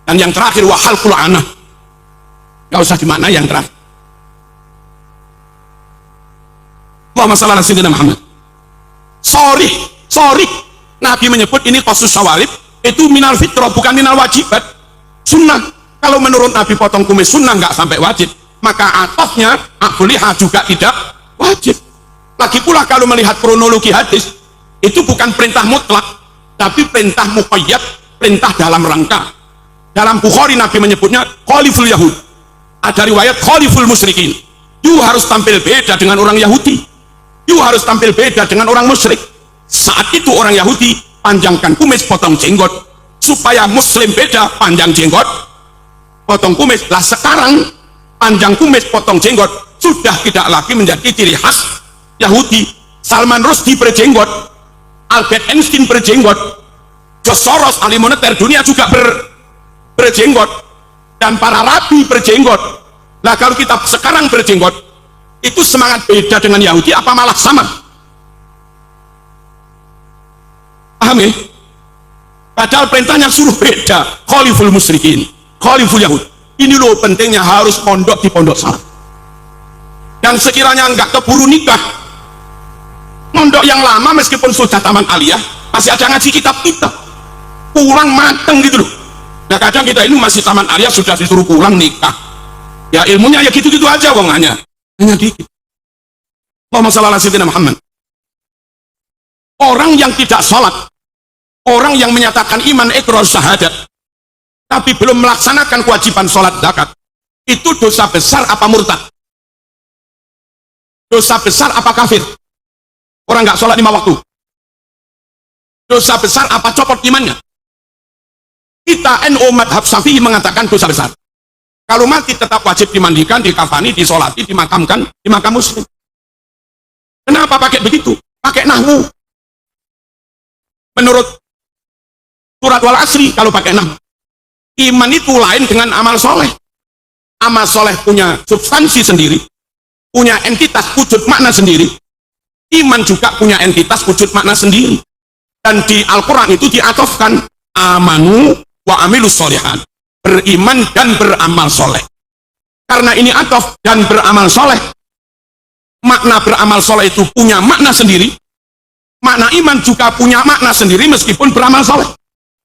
Dan yang terakhir wahal kul'anah, nggak usah dimana yang terakhir. Allahumma shalli ala sayyidina Muhammad. Sorry, Nabi menyebut ini qassus syawarib, itu minal fitrah, bukan minal wajibat, sunnah. Kalau menurut Nabi potong kumis sunnah, nggak sampai wajib, maka atofnya akuliha juga tidak wajib. Lagi pula kalau melihat kronologi hadis, itu bukan perintah mutlak, tapi perintah muqayyad, perintah dalam rangka. Dalam Bukhari Nabi menyebutnya khaliful Yahud, ada riwayat khaliful musyrikin. You harus tampil beda dengan orang Yahudi, you harus tampil beda dengan orang musyrik. Saat itu orang Yahudi panjangkan kumis, potong jenggot, supaya muslim beda, panjang jenggot, potong kumis. Lah sekarang panjang kumis, potong jenggot sudah tidak lagi menjadi ciri khas Yahudi. Salman Rushdie berjenggot, Albert Einstein berjenggot, George Soros, ahli moneter dunia juga berjenggot, dan para rabi berjenggot. Nah kalau kita sekarang berjenggot, itu semangat beda dengan Yahudi apa malah sama? Paham ya? Padahal perintahnya suruh beda. Khaliful musyrikin, khaliful Yahud. Ini loh pentingnya harus pondok di pondok salaf. Dan sekiranya enggak keburu nikah, pondok yang lama meskipun sudah taman aliyah, masih ada ngaji kitab kita, kurang mateng gitu loh. Nah kadang kita ini masih taman aliyah sudah disuruh pulang nikah, ya ilmunya ya gitu-gitu aja wong, hanya dikit. Allahumma shalli ala sayyidina Muhammad. Orang yang tidak sholat, orang yang menyatakan iman iqrar syahadat tapi belum melaksanakan kewajiban sholat zakat, itu dosa besar apa murtad? Dosa besar apa kafir? Orang nggak sholat 5 waktu, dosa besar apa copot imannya? Kita NU madhab Syafi'i mengatakan dosa besar. Kalau mati tetap wajib dimandikan, dikafani, disolati, dimakamkan di makam muslim. Kenapa pakai begitu? Pakai nahwu. Menurut surat wal asri, kalau pakai nahwu, iman itu lain dengan amal soleh. Amal soleh punya substansi sendiri, punya entitas wujud makna sendiri. Iman juga punya entitas wujud makna sendiri. Dan di Al-Quran itu diatofkan amanu wa amilus sholihat, beriman dan beramal soleh. Karena ini atof dan beramal soleh, makna beramal soleh itu punya makna sendiri, makna iman juga punya makna sendiri meskipun beramal soleh.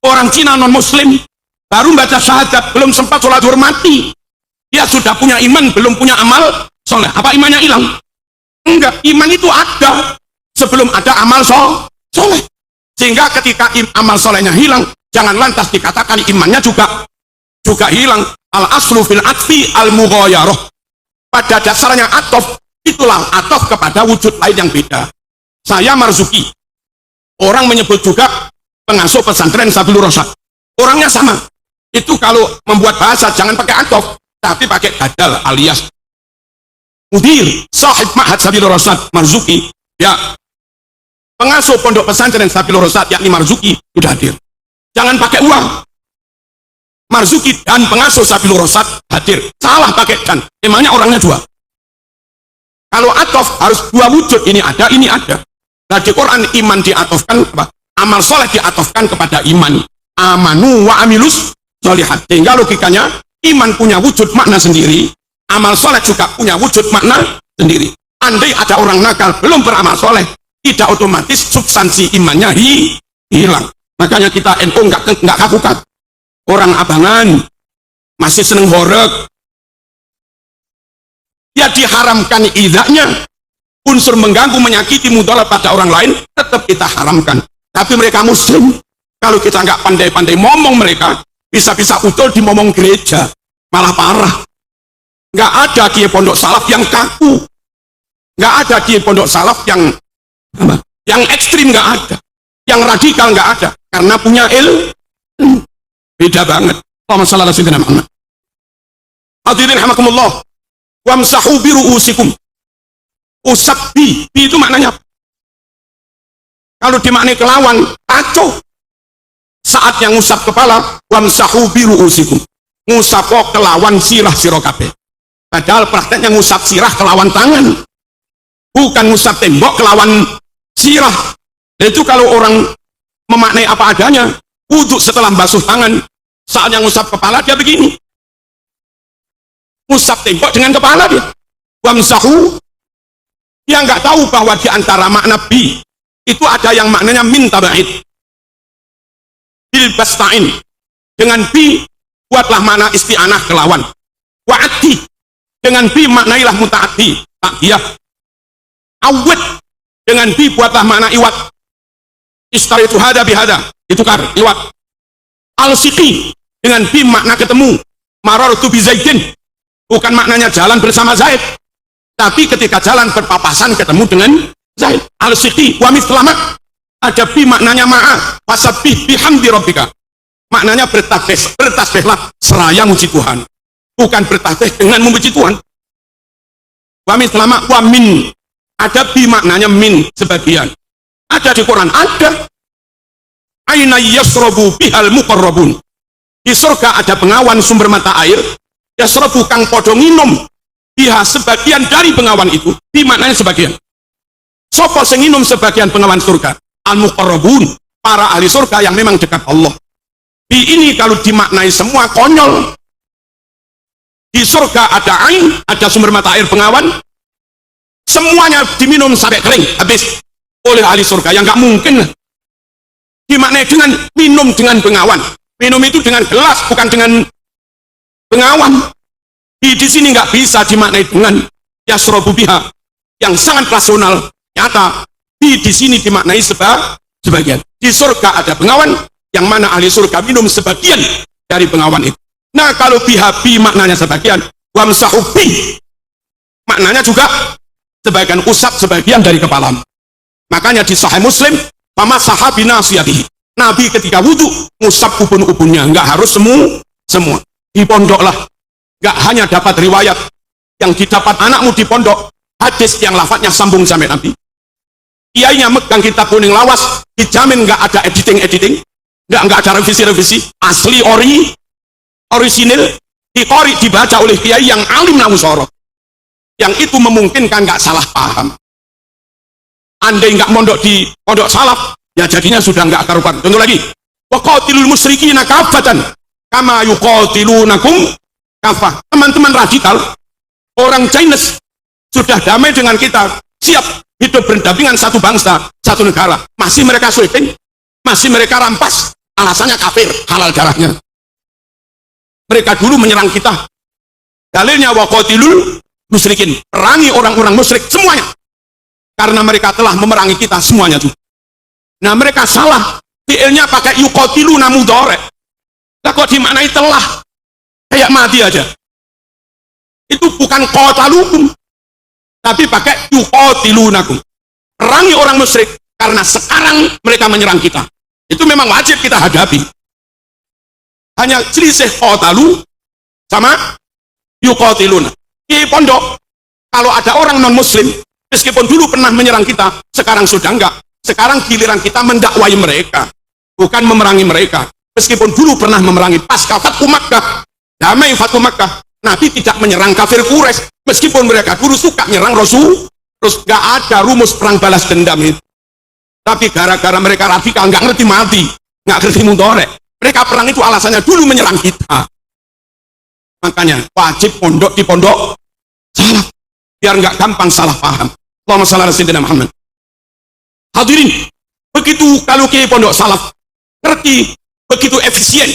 Orang Cina non muslim baru baca syahadat, belum sempat sholat zuhur mati, dia sudah punya iman, belum punya amal soleh. Apa imannya hilang? Enggak, iman itu ada sebelum ada amal soleh. Sehingga ketika amal solehnya hilang, jangan lantas dikatakan imannya juga hilang. Al aslu fil atfi al mughayarah. Pada dasarnya atof, itulah atof kepada wujud lain yang beda. Saya Marzuki, orang menyebut juga pengasuh pesantren Sabilur Rasyad, orangnya sama. Itu kalau membuat bahasa jangan pakai atof, tapi pakai badal alias mudir, sahib ma'had Sabilur Rasyad Marzuki, ya, pengasuh pondok pesantren Sabilur Rasyad yakni Marzuki sudah hadir. Jangan pakai uang. Marzuki dan pengasuh Sabilur Rasyad hadir. Salah pakai dan. Emangnya orangnya 2. Kalau atof harus 2 wujud, ini ada, ini ada. Nah di Quran iman diatofkan, amal soleh diatofkan kepada iman. Amanu wa amilus sholihat. Sehingga logikanya iman punya wujud makna sendiri, amal soleh juga punya wujud makna sendiri. Andai ada orang nakal belum beramal soleh, tidak otomatis substansi imannya hilang. Makanya kita NU nggak kakukat. Orang abangan masih seneng horeg, ya diharamkan idaknya unsur mengganggu, menyakiti, mudarat pada orang lain tetap kita haramkan. Tapi mereka muslim, kalau kita nggak pandai-pandai ngomong mereka, bisa-bisa utul di ngomong gereja, malah parah. Nggak ada kiai pondok salaf yang kaku, nggak ada kiai pondok salaf yang ekstrim, nggak ada, yang radikal nggak ada, karena punya beda banget. Allahumma shalli ala sayyidina Muhammad. Hadirin rahimakumullah, wamsahu bi ru'usikum. Usap bi itu maknanya, kalau dimaknai kelawan kacau. Saat yang ngusap kepala, wamsahu bi ru'usikum, ngusap kelawan sirah sira kabeh. Padahal prakteknya ngusap sirah kelawan tangan, bukan ngusap tembok kelawan sirah. Itu kalau orang memaknai apa adanya, wudhu setelah basuh tangan, saat yang ngusap kepala dia begini, ngusap tembok dengan kepala dia. Wamsahu, dia nggak tahu bahwa di antara makna bi itu ada yang maknanya min tabaid bil basta'in. Dengan bi buatlah makna isti'anah kelawan. Wa'ati, dengan bi maknailah muta'ati takdiyah. Awad, dengan bi buatlah makna iwat. Istaritu hada bihada, ditukar iwat. Al-siqi, dengan bi makna ketemu. Marartu bi Zaidin, bukan maknanya jalan bersama Zaid, tapi ketika jalan berpapasan ketemu dengan Zaid. Al-siqi wa mithlama, ada bi maknanya ma'a, wasabbih bihamdi rabbika, maknanya bertasbihlah seraya muji Tuhan, bukan bertasbih dengan memuji Tuhan. Wa mithlama wa min, ada bi maknanya min sebagian, ada di Quran, ada. Aina yasrabu bihal muqarrabun, di surga ada pengawan sumber mata air, yasrabu kang podo nginum biha sebagian dari pengawan itu, bi maknanya sebagian. Sopo sing nginum sebagian pengawan surga? Al-muqarrabun, para ahli surga yang memang dekat Allah. Bi ini kalau dimaknai semua konyol. Di surga ada ain, ada sumber mata air pengawan, semuanya diminum sampai kering habis oleh ahli surga, yang nggak mungkin. Dimaknai dengan minum dengan pengawan, minum itu dengan gelas, bukan dengan pengawan. Di sini nggak bisa dimaknai dengan yasrobu biha, yang sangat rasional, nyata. Di sini dimaknai sebagian. Di surga ada pengawan, yang mana ahli surga minum sebagian dari pengawan itu. Nah, kalau bihabi maknanya sebagian, wamsahu bi maknanya juga sebagian, usap sebagian dari kepala. Makanya di Sahih Muslim, famasaha binasiyatihi, Nabi ketika wudhu ngusap ubun-ubunnya, nggak harus semua. Di pondok lah, nggak hanya dapat riwayat yang didapat anakmu di pondok, hadis yang lafadznya sambung sampai Nabi. Kiainya megang kitab kuning lawas, dijamin nggak ada editing, nggak ada revisi, asli orisinil, dikori dibaca oleh kiai yang alim namusoro, yang itu memungkinkan nggak salah paham. Andai nggak mondok di pondok salaf, ya jadinya sudah nggak karuan. Contoh lagi, waqatilul musyrikina kafatan kama yuqatilunakum kafah. Teman-teman radikal, orang Chinese sudah damai dengan kita, siap hidup berdampingan satu bangsa, satu negara, masih mereka sweeping, masih mereka rampas, alasannya kafir, halal darahnya. Mereka dulu menyerang kita, dalilnya waqatilul musyrikin, perangi orang-orang musyrik semuanya, karena mereka telah memerangi kita semuanya tuh. Nah, mereka salah, fi'ilnya pakai yuqatiluna mudhari'. Lah kok dimaknai telah, kayak mati aja. Itu bukan qatalukum, tapi pakai yuqatilunakum, perangi orang musyrik, karena sekarang mereka menyerang kita. Itu memang wajib kita hadapi. Hanya selisih qatalu sama yuqatiluna. Di pondok, kalau ada orang non muslim, meskipun dulu pernah menyerang kita, sekarang sudah enggak. Sekarang giliran kita mendakwai mereka, bukan memerangi mereka. Meskipun dulu pernah memerangi, pasca Fathu Makkah, damai Fathu Makkah, Nabi tidak menyerang kafir Quraisy, meskipun mereka dulu suka menyerang Rasul. Terus nggak ada rumus perang balas dendam itu. Tapi gara-gara mereka radikal, nggak ngerti mati, nggak ngerti mudhari', mereka perang itu alasannya dulu menyerang kita. Makanya wajib pondok di pondok salaf, biar nggak gampang salah paham. Allahumma shalli ala sayyidina Muhammad. Hadirin, begitu kalau kiai pondok salaf ngerti, begitu efisien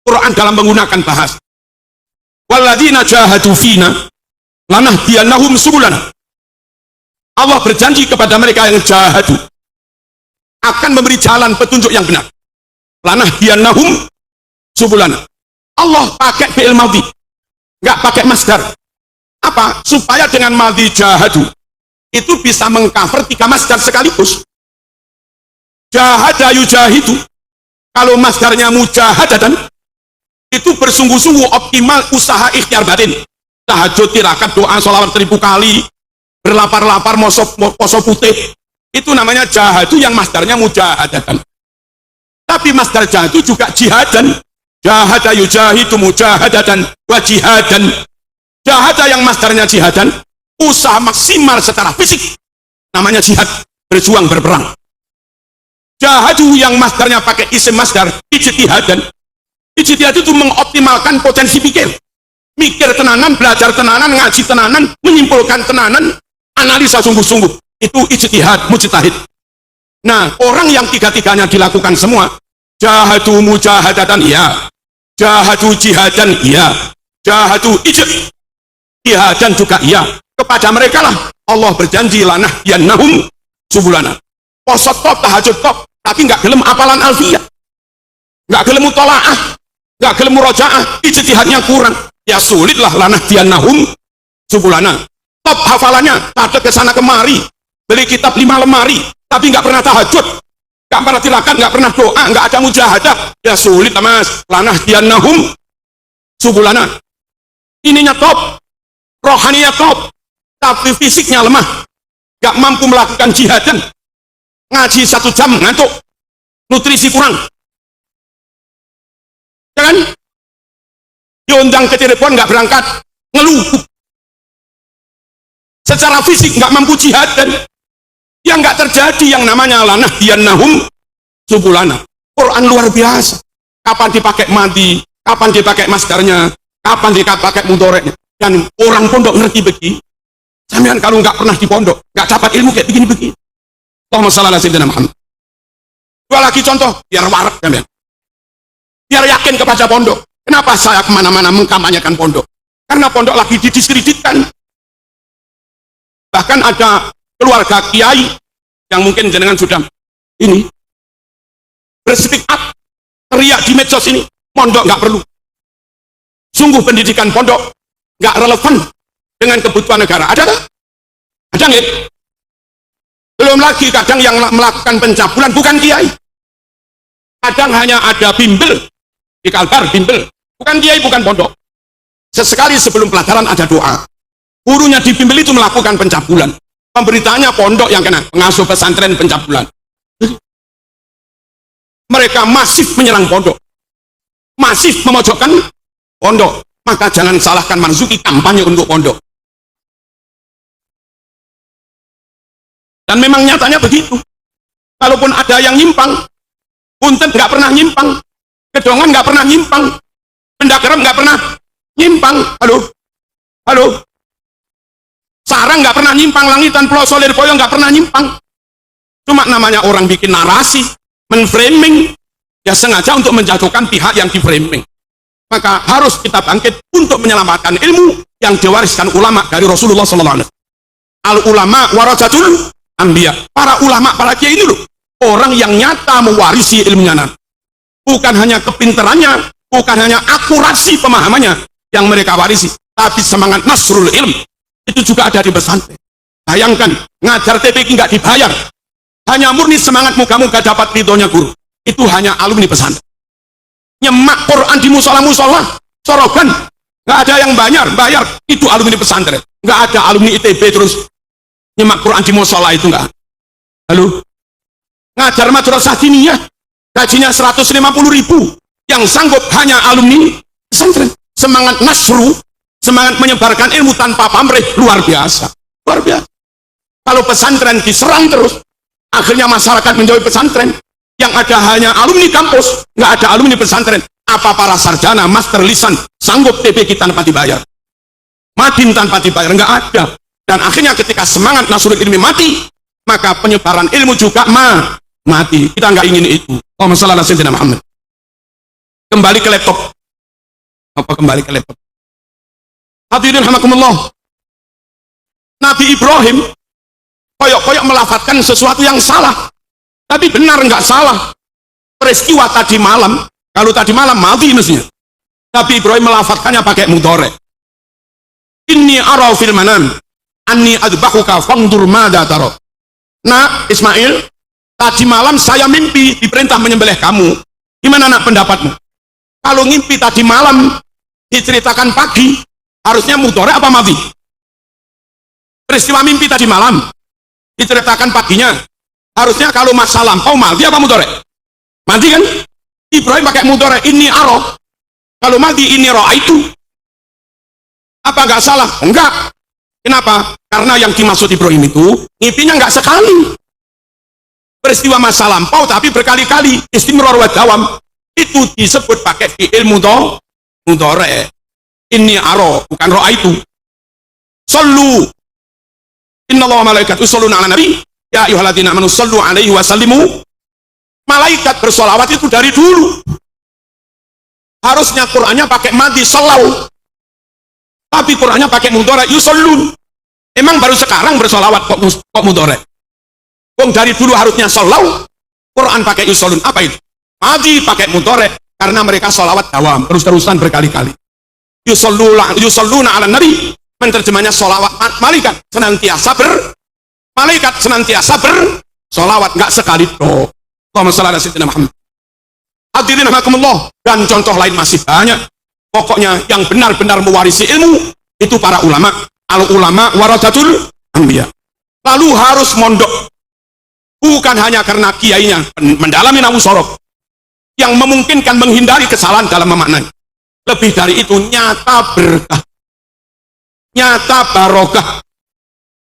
Quran dalam menggunakan bahasa. Walladzina jahadu fina lanahdiyannahum subulana. Allah berjanji kepada mereka yang jahadu akan memberi jalan petunjuk yang benar. Lanahdiyannahum subulana. Allah pakai fi'il madhi, nggak pakai masdar. Apa? Supaya dengan madhi jahadu itu bisa mengcover 3 masdar sekaligus. Jahada yujahidu, kalau masdarnya mujahadatan, itu bersungguh-sungguh optimal usaha ikhtiar batin. Tahajud, tirakat, doa, sholawat 1000 kali, berlapar-lapar, poso putih, itu namanya jahadu yang masdarnya mujahadatan. Tapi masdar jahadu juga jihadan. Jahada yujahidu mujahadatan wa jihadan. Jahada yang masdarnya jihadan, usaha maksimal secara fisik, namanya jihad, berjuang, berperang. Jahadu yang masdarnya pakai isim masdar, ijtihadan. Ijtihad itu mengoptimalkan potensi pikir. Mikir tenanan, belajar tenanan, ngaji tenanan, menyimpulkan tenanan, analisa sungguh-sungguh. Itu ijtihad, mujtahid. Nah, orang yang tiga-tiganya dilakukan semua, jahadu mujahadatan, iya. Jahadu jihadan, iya. Jahadu ijtihadan juga iya. Kepada mereka lah Allah berjanji lanahdiyannahum subulana. Poso top, tahajud top, tapi nggak gelem apalan alfiyah, nggak gelem mutolaah, nggak gelem murojaah, ijtihadnya kurang. Ya sulitlah lanahdiyannahum subulana. Top hafalannya, catat ke sana kemari, beli kitab 5 lemari, tapi nggak pernah tahajud, nggak pernah tirakat, nggak pernah doa, nggak ada mujahadah. Ya sulit lah mas. Lanahdiyannahum subulana. Ininya top, rohaninya top, tapi fisiknya lemah, nggak mampu melakukan jihadan. Ngaji 1 jam ngantuk, nutrisi kurang, kan? Diundang ke Cirebon nggak berangkat, ngeluh. Secara fisik nggak mampu jihadan. Yang nggak terjadi yang namanya lanahdiyannahum subulana. Quran luar biasa. Kapan dipakai madhi, kapan dipakai masdarnya, kapan dipakai mudoreknya. Dan orang pondok ngerti begini. Sampean kalau nggak pernah di pondok, nggak dapat ilmu kayak begini-begini. Allahumma shalli ala sayyidina Muhammad. Dua lagi contoh, biar warak sampean. Biar yakin kepada pondok. Kenapa saya kemana-mana mengkampanyekan pondok? Karena pondok lagi didiskreditkan. Bahkan ada keluarga kiai yang mungkin jenengan sudah ini berspeak up, teriak di medsos ini, pondok nggak perlu. Sungguh pendidikan pondok nggak relevan dengan kebutuhan negara. Ada tak? Ada nggak? Belum lagi kadang yang melakukan pencabulan bukan kiai. Kadang hanya ada bimbel di Kalbar, bimbel. Bukan kiai, bukan pondok. Sesekali sebelum pelajaran ada doa. Gurunya di bimbel itu melakukan pencabulan. Pemberitanya pondok yang kena, pengasuh pesantren pencabulan. Mereka masif menyerang pondok. Masif memojokkan pondok. Maka jangan salahkan Marzuki kampanye untuk pondok. Dan memang nyatanya begitu. Kalaupun ada yang nyimpang, punten nggak pernah nyimpang, kedongan nggak pernah nyimpang, pendakerem nggak pernah nyimpang. Halo, sarang nggak pernah nyimpang, langitan Pulau Solir Boyo nggak pernah nyimpang. Cuma namanya orang bikin narasi, menframing, ya sengaja untuk menjatuhkan pihak yang di-framing. Maka harus kita bangkit untuk menyelamatkan ilmu yang diwariskan ulama dari Rasulullah SAW. Al ulama warasatul Ambiya, para ulama, para kiai ini loh, orang yang nyata mewarisi ilmunya. Bukan hanya kepintarannya, bukan hanya akurasi pemahamannya yang mereka warisi, tapi semangat nasrul ilm itu juga ada di pesantren. Bayangkan, ngajar TPQ nggak dibayar, hanya murni semangat muka-muka dapat ridhonya guru. Itu hanya alumni pesantren. Nyemak Quran di musola-musola, sorogan, nggak ada yang bayar, itu alumni pesantren. Nggak ada alumni ITB terus nyemak Quran di musola, itu enggak. Halo, ngajar madrasah diniyah gajinya 150.000, yang sanggup hanya alumni pesantren. Semangat nasru, semangat menyebarkan ilmu tanpa pamrih, luar biasa, luar biasa. Kalau pesantren diserang terus, akhirnya masyarakat menjauhi pesantren. Yang ada hanya alumni kampus, nggak ada alumni pesantren. Apa para sarjana, master, lisan sanggup TPQ tanpa dibayar, madin tanpa dibayar? Nggak ada. Dan akhirnya ketika semangat nasrul ilmi mati, maka penyebaran ilmu juga mati. Kita nggak ingin itu. Allahumma shalli ala sayyidina Muhammad. Kembali ke laptop. Kembali ke laptop. Hadirin rahimakumullah. Nabi Ibrahim koyok-koyok melafatkan sesuatu yang salah. Tapi benar nggak salah. Peristiwa tadi malam, kalau tadi malam mati mestinya. Tapi Ibrahim melafatkannya pakai mudhari. Inni ara fil manam anni adbahuka fangdur mada taro. Nah, Ismail, tadi malam saya mimpi diperintah menyembelih kamu. Gimana nak pendapatmu? Kalau ngimpi tadi malam diceritakan pagi, harusnya mudhari apa mati? Peristiwa mimpi tadi malam diceritakan paginya, harusnya kalau masa lampau mati apa mudhari? Mati kan? Ibrahim pakai mudhari, ini aro. Kalau mati ini roh itu. Apa nggak salah? Enggak. Kenapa? Karena yang dimaksud Ibrahim itu ngimpinya nggak sekali. Peristiwa masa lampau tapi berkali-kali, istimrar wa dawam. Itu disebut pakai fi'il mudhari. Ini aro, bukan roh itu. Sallu. Innallaha wa malaikatahu yusholluna 'alan nabi. Ya ayyuhalladzina amanu shallu 'alaihi wa sallimu. Malaikat bersolawat itu dari dulu. Harusnya Qur'annya pakai madi sallau. Tapi Qur'annya pakai mudhari yushollun. Emang baru sekarang bersolawat kok mudhari? Wong dari dulu harusnya sallau, Quran pakai yushollun. Apa itu? Madi pakai mudhari karena mereka solawat dawam terus-terusan berkali-kali. Yusholluna 'alan nabi, menerjemahnya solawat. Malaikat senantiasa solawat, nggak sekali toh. Allahumma shalli ala sayyidina Muhammad. Hadirin rahimakumullah, dan contoh lain masih banyak. Pokoknya yang benar-benar mewarisi ilmu itu para ulama. Al ulama warathatul anbiya. Lalu harus mondok, bukan hanya karena kiainya mendalami nahu sorok yang memungkinkan menghindari kesalahan dalam memaknai. Lebih dari itu, nyata berkah, nyata barokah.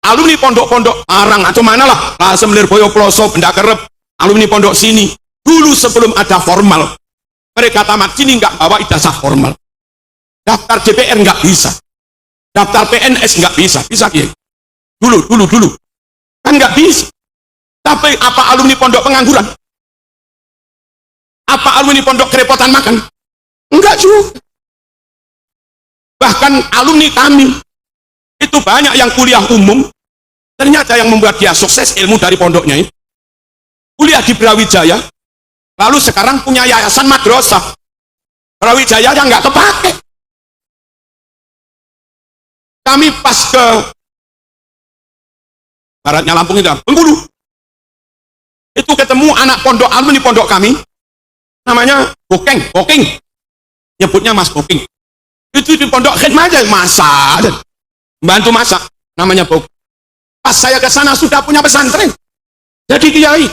Alumni pondok-pondok arang atau mana lah, Semelir Boyo Ploso, Benda Kerep, alumni pondok sini dulu sebelum ada formal, mereka tamat sini nggak bawa ijazah formal. Daftar DPR nggak bisa, daftar PNS nggak bisa ya? Dulu kan nggak bisa. Tapi apa alumni pondok pengangguran? Apa alumni pondok kerepotan makan? Enggak juga. Bahkan alumni kami itu banyak yang kuliah umum, ternyata yang membuat dia sukses ilmu dari pondoknya itu kuliah di Brawijaya, lalu sekarang punya yayasan madrasah. Brawijaya yang nggak kepake. Kami pas ke baratnya Lampung itu, Bengkulu, itu ketemu anak pondok, alumni pondok kami, namanya Bokeng, nyebutnya Mas Bokeng. Itu di pondok khidmat aja, masak, bantu masak, namanya Bokeng. Pas saya ke sana sudah punya pesantren, jadi kiai.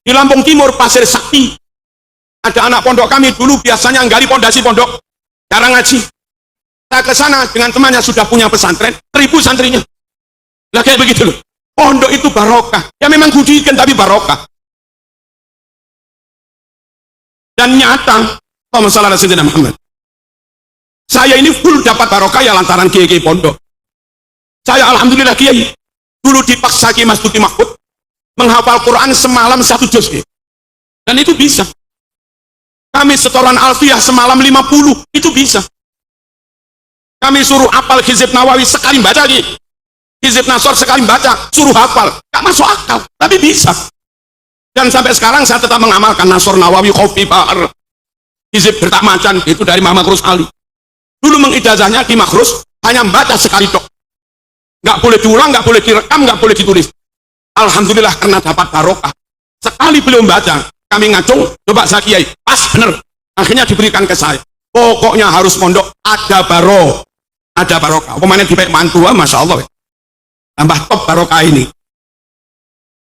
Di Lampung Timur, Pasir Sakti, ada anak pondok kami dulu biasanya nggali pondasi pondok, jarang ngaji. Saya ke sana dengan temannya sudah punya pesantren, 1000 santrinya. Lah kayak begitu loh. Pondok itu barokah. Ya memang gudikan tapi barokah. Dan nyata, Allahumma shalli ala Muhammad. Saya ini full dapat barokah ya lantaran kiai pondok. Saya alhamdulillah kiai. Dulu dipaksa Kiai Mas Duki Mahfud menghafal Quran semalam 1 juz. Dan itu bisa. Kami setoran alfiyah semalam 50, itu bisa. Kami suruh hafal Hizib Nawawi sekali baca lagi. Hizib Nasor sekali baca, suruh hafal. Gak masuk akal, tapi bisa. Dan sampai sekarang saya tetap mengamalkan Nasor Nawawi, Khofi Bahar, Hizib Bertak Macan, itu dari Mama Krus Ali. Dulu mengijazahnya di Makrus, hanya membaca sekali tok. Gak boleh diulang, gak boleh direkam, gak boleh ditulis. Alhamdulillah karena dapat barokah. Sekali beliau membaca, kami ngacung, coba saya kiai, pas bener. Akhirnya diberikan ke saya. Pokoknya harus mondok, ada barokah. Pemainnya dipek mantu, masya Allah. Tambah top barokah ini.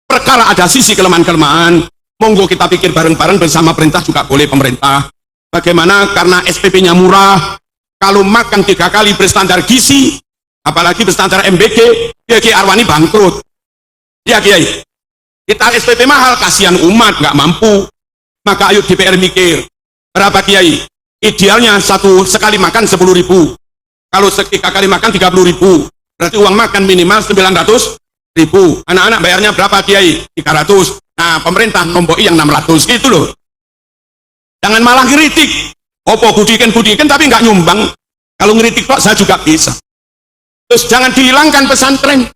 Perkara ada sisi kelemahan-kelemahan, monggo kita pikir bareng-bareng bersama perintah juga boleh pemerintah. Bagaimana? Karena SPP-nya murah, kalau makan 3 kali berstandar gizi, apalagi berstandar MBG, ya Kiai Arwani bangkrut. Ya Kiai, kita SPP mahal, kasihan umat, nggak mampu. Maka ayo DPR mikir, berapa Kiai? Idealnya sekali makan 10.000. Kalau 3 kali makan 30.000. Berarti uang makan minimal 900.000. Anak-anak bayarnya berapa Kiai? 300. Nah, pemerintah nomboi yang 600. Gitu loh. Jangan malah ngeritik. Opo budikan tapi nggak nyumbang. Kalau ngeritik kok saya juga bisa. Terus jangan dihilangkan pesantren.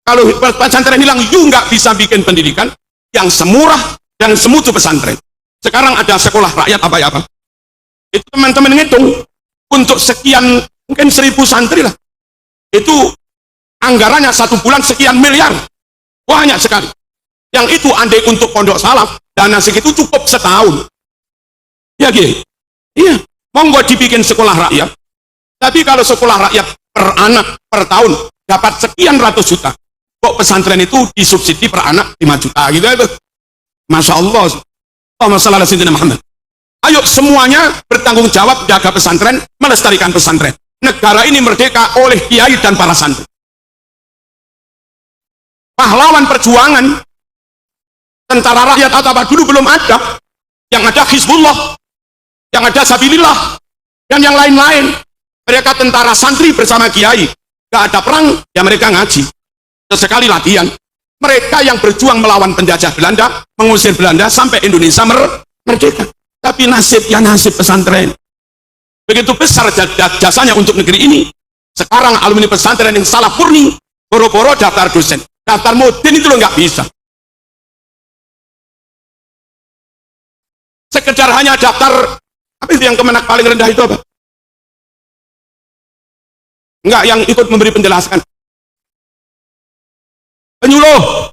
Kalau pesantren hilang, you nggak bisa bikin pendidikan yang semurah dan semutu pesantren. Sekarang ada sekolah rakyat apa ya apa? Itu teman-teman ngitung untuk sekian mungkin 1000 santri lah. Itu anggarannya 1 bulan sekian miliar, banyak sekali. Yang itu andai untuk pondok salaf dana segitu cukup setahun. Ya gitu. Iya, monggo dibikin sekolah rakyat. Tapi kalau sekolah rakyat per anak per tahun dapat sekian ratus juta, kok pesantren itu disubsidi per anak 5 juta gitu itu. Masya Allah. Allahumma shalli ala sayyidina Muhammad. Ayo semuanya bertanggung jawab jaga pesantren, melestarikan pesantren. Negara ini merdeka oleh kiai dan para santri. Pahlawan perjuangan tentara rakyat atau apa dulu belum ada. Yang ada Hizbullah, yang ada Sabilillah, dan yang lain-lain. Mereka tentara santri bersama kiai. Gak ada perang, ya mereka ngaji. Sesekali latihan. Mereka yang berjuang melawan penjajah Belanda, mengusir Belanda sampai Indonesia merdeka. Tapi nasibnya nasib pesantren. Begitu besar jasanya untuk negeri ini. Sekarang alumni pesantren yang salah murni, boro-boro daftar dosen, daftar modin itu lo nggak bisa. Sekedar hanya daftar, apa itu yang kemenak paling rendah itu apa? Enggak, yang ikut memberi penjelasan. Penyuluh,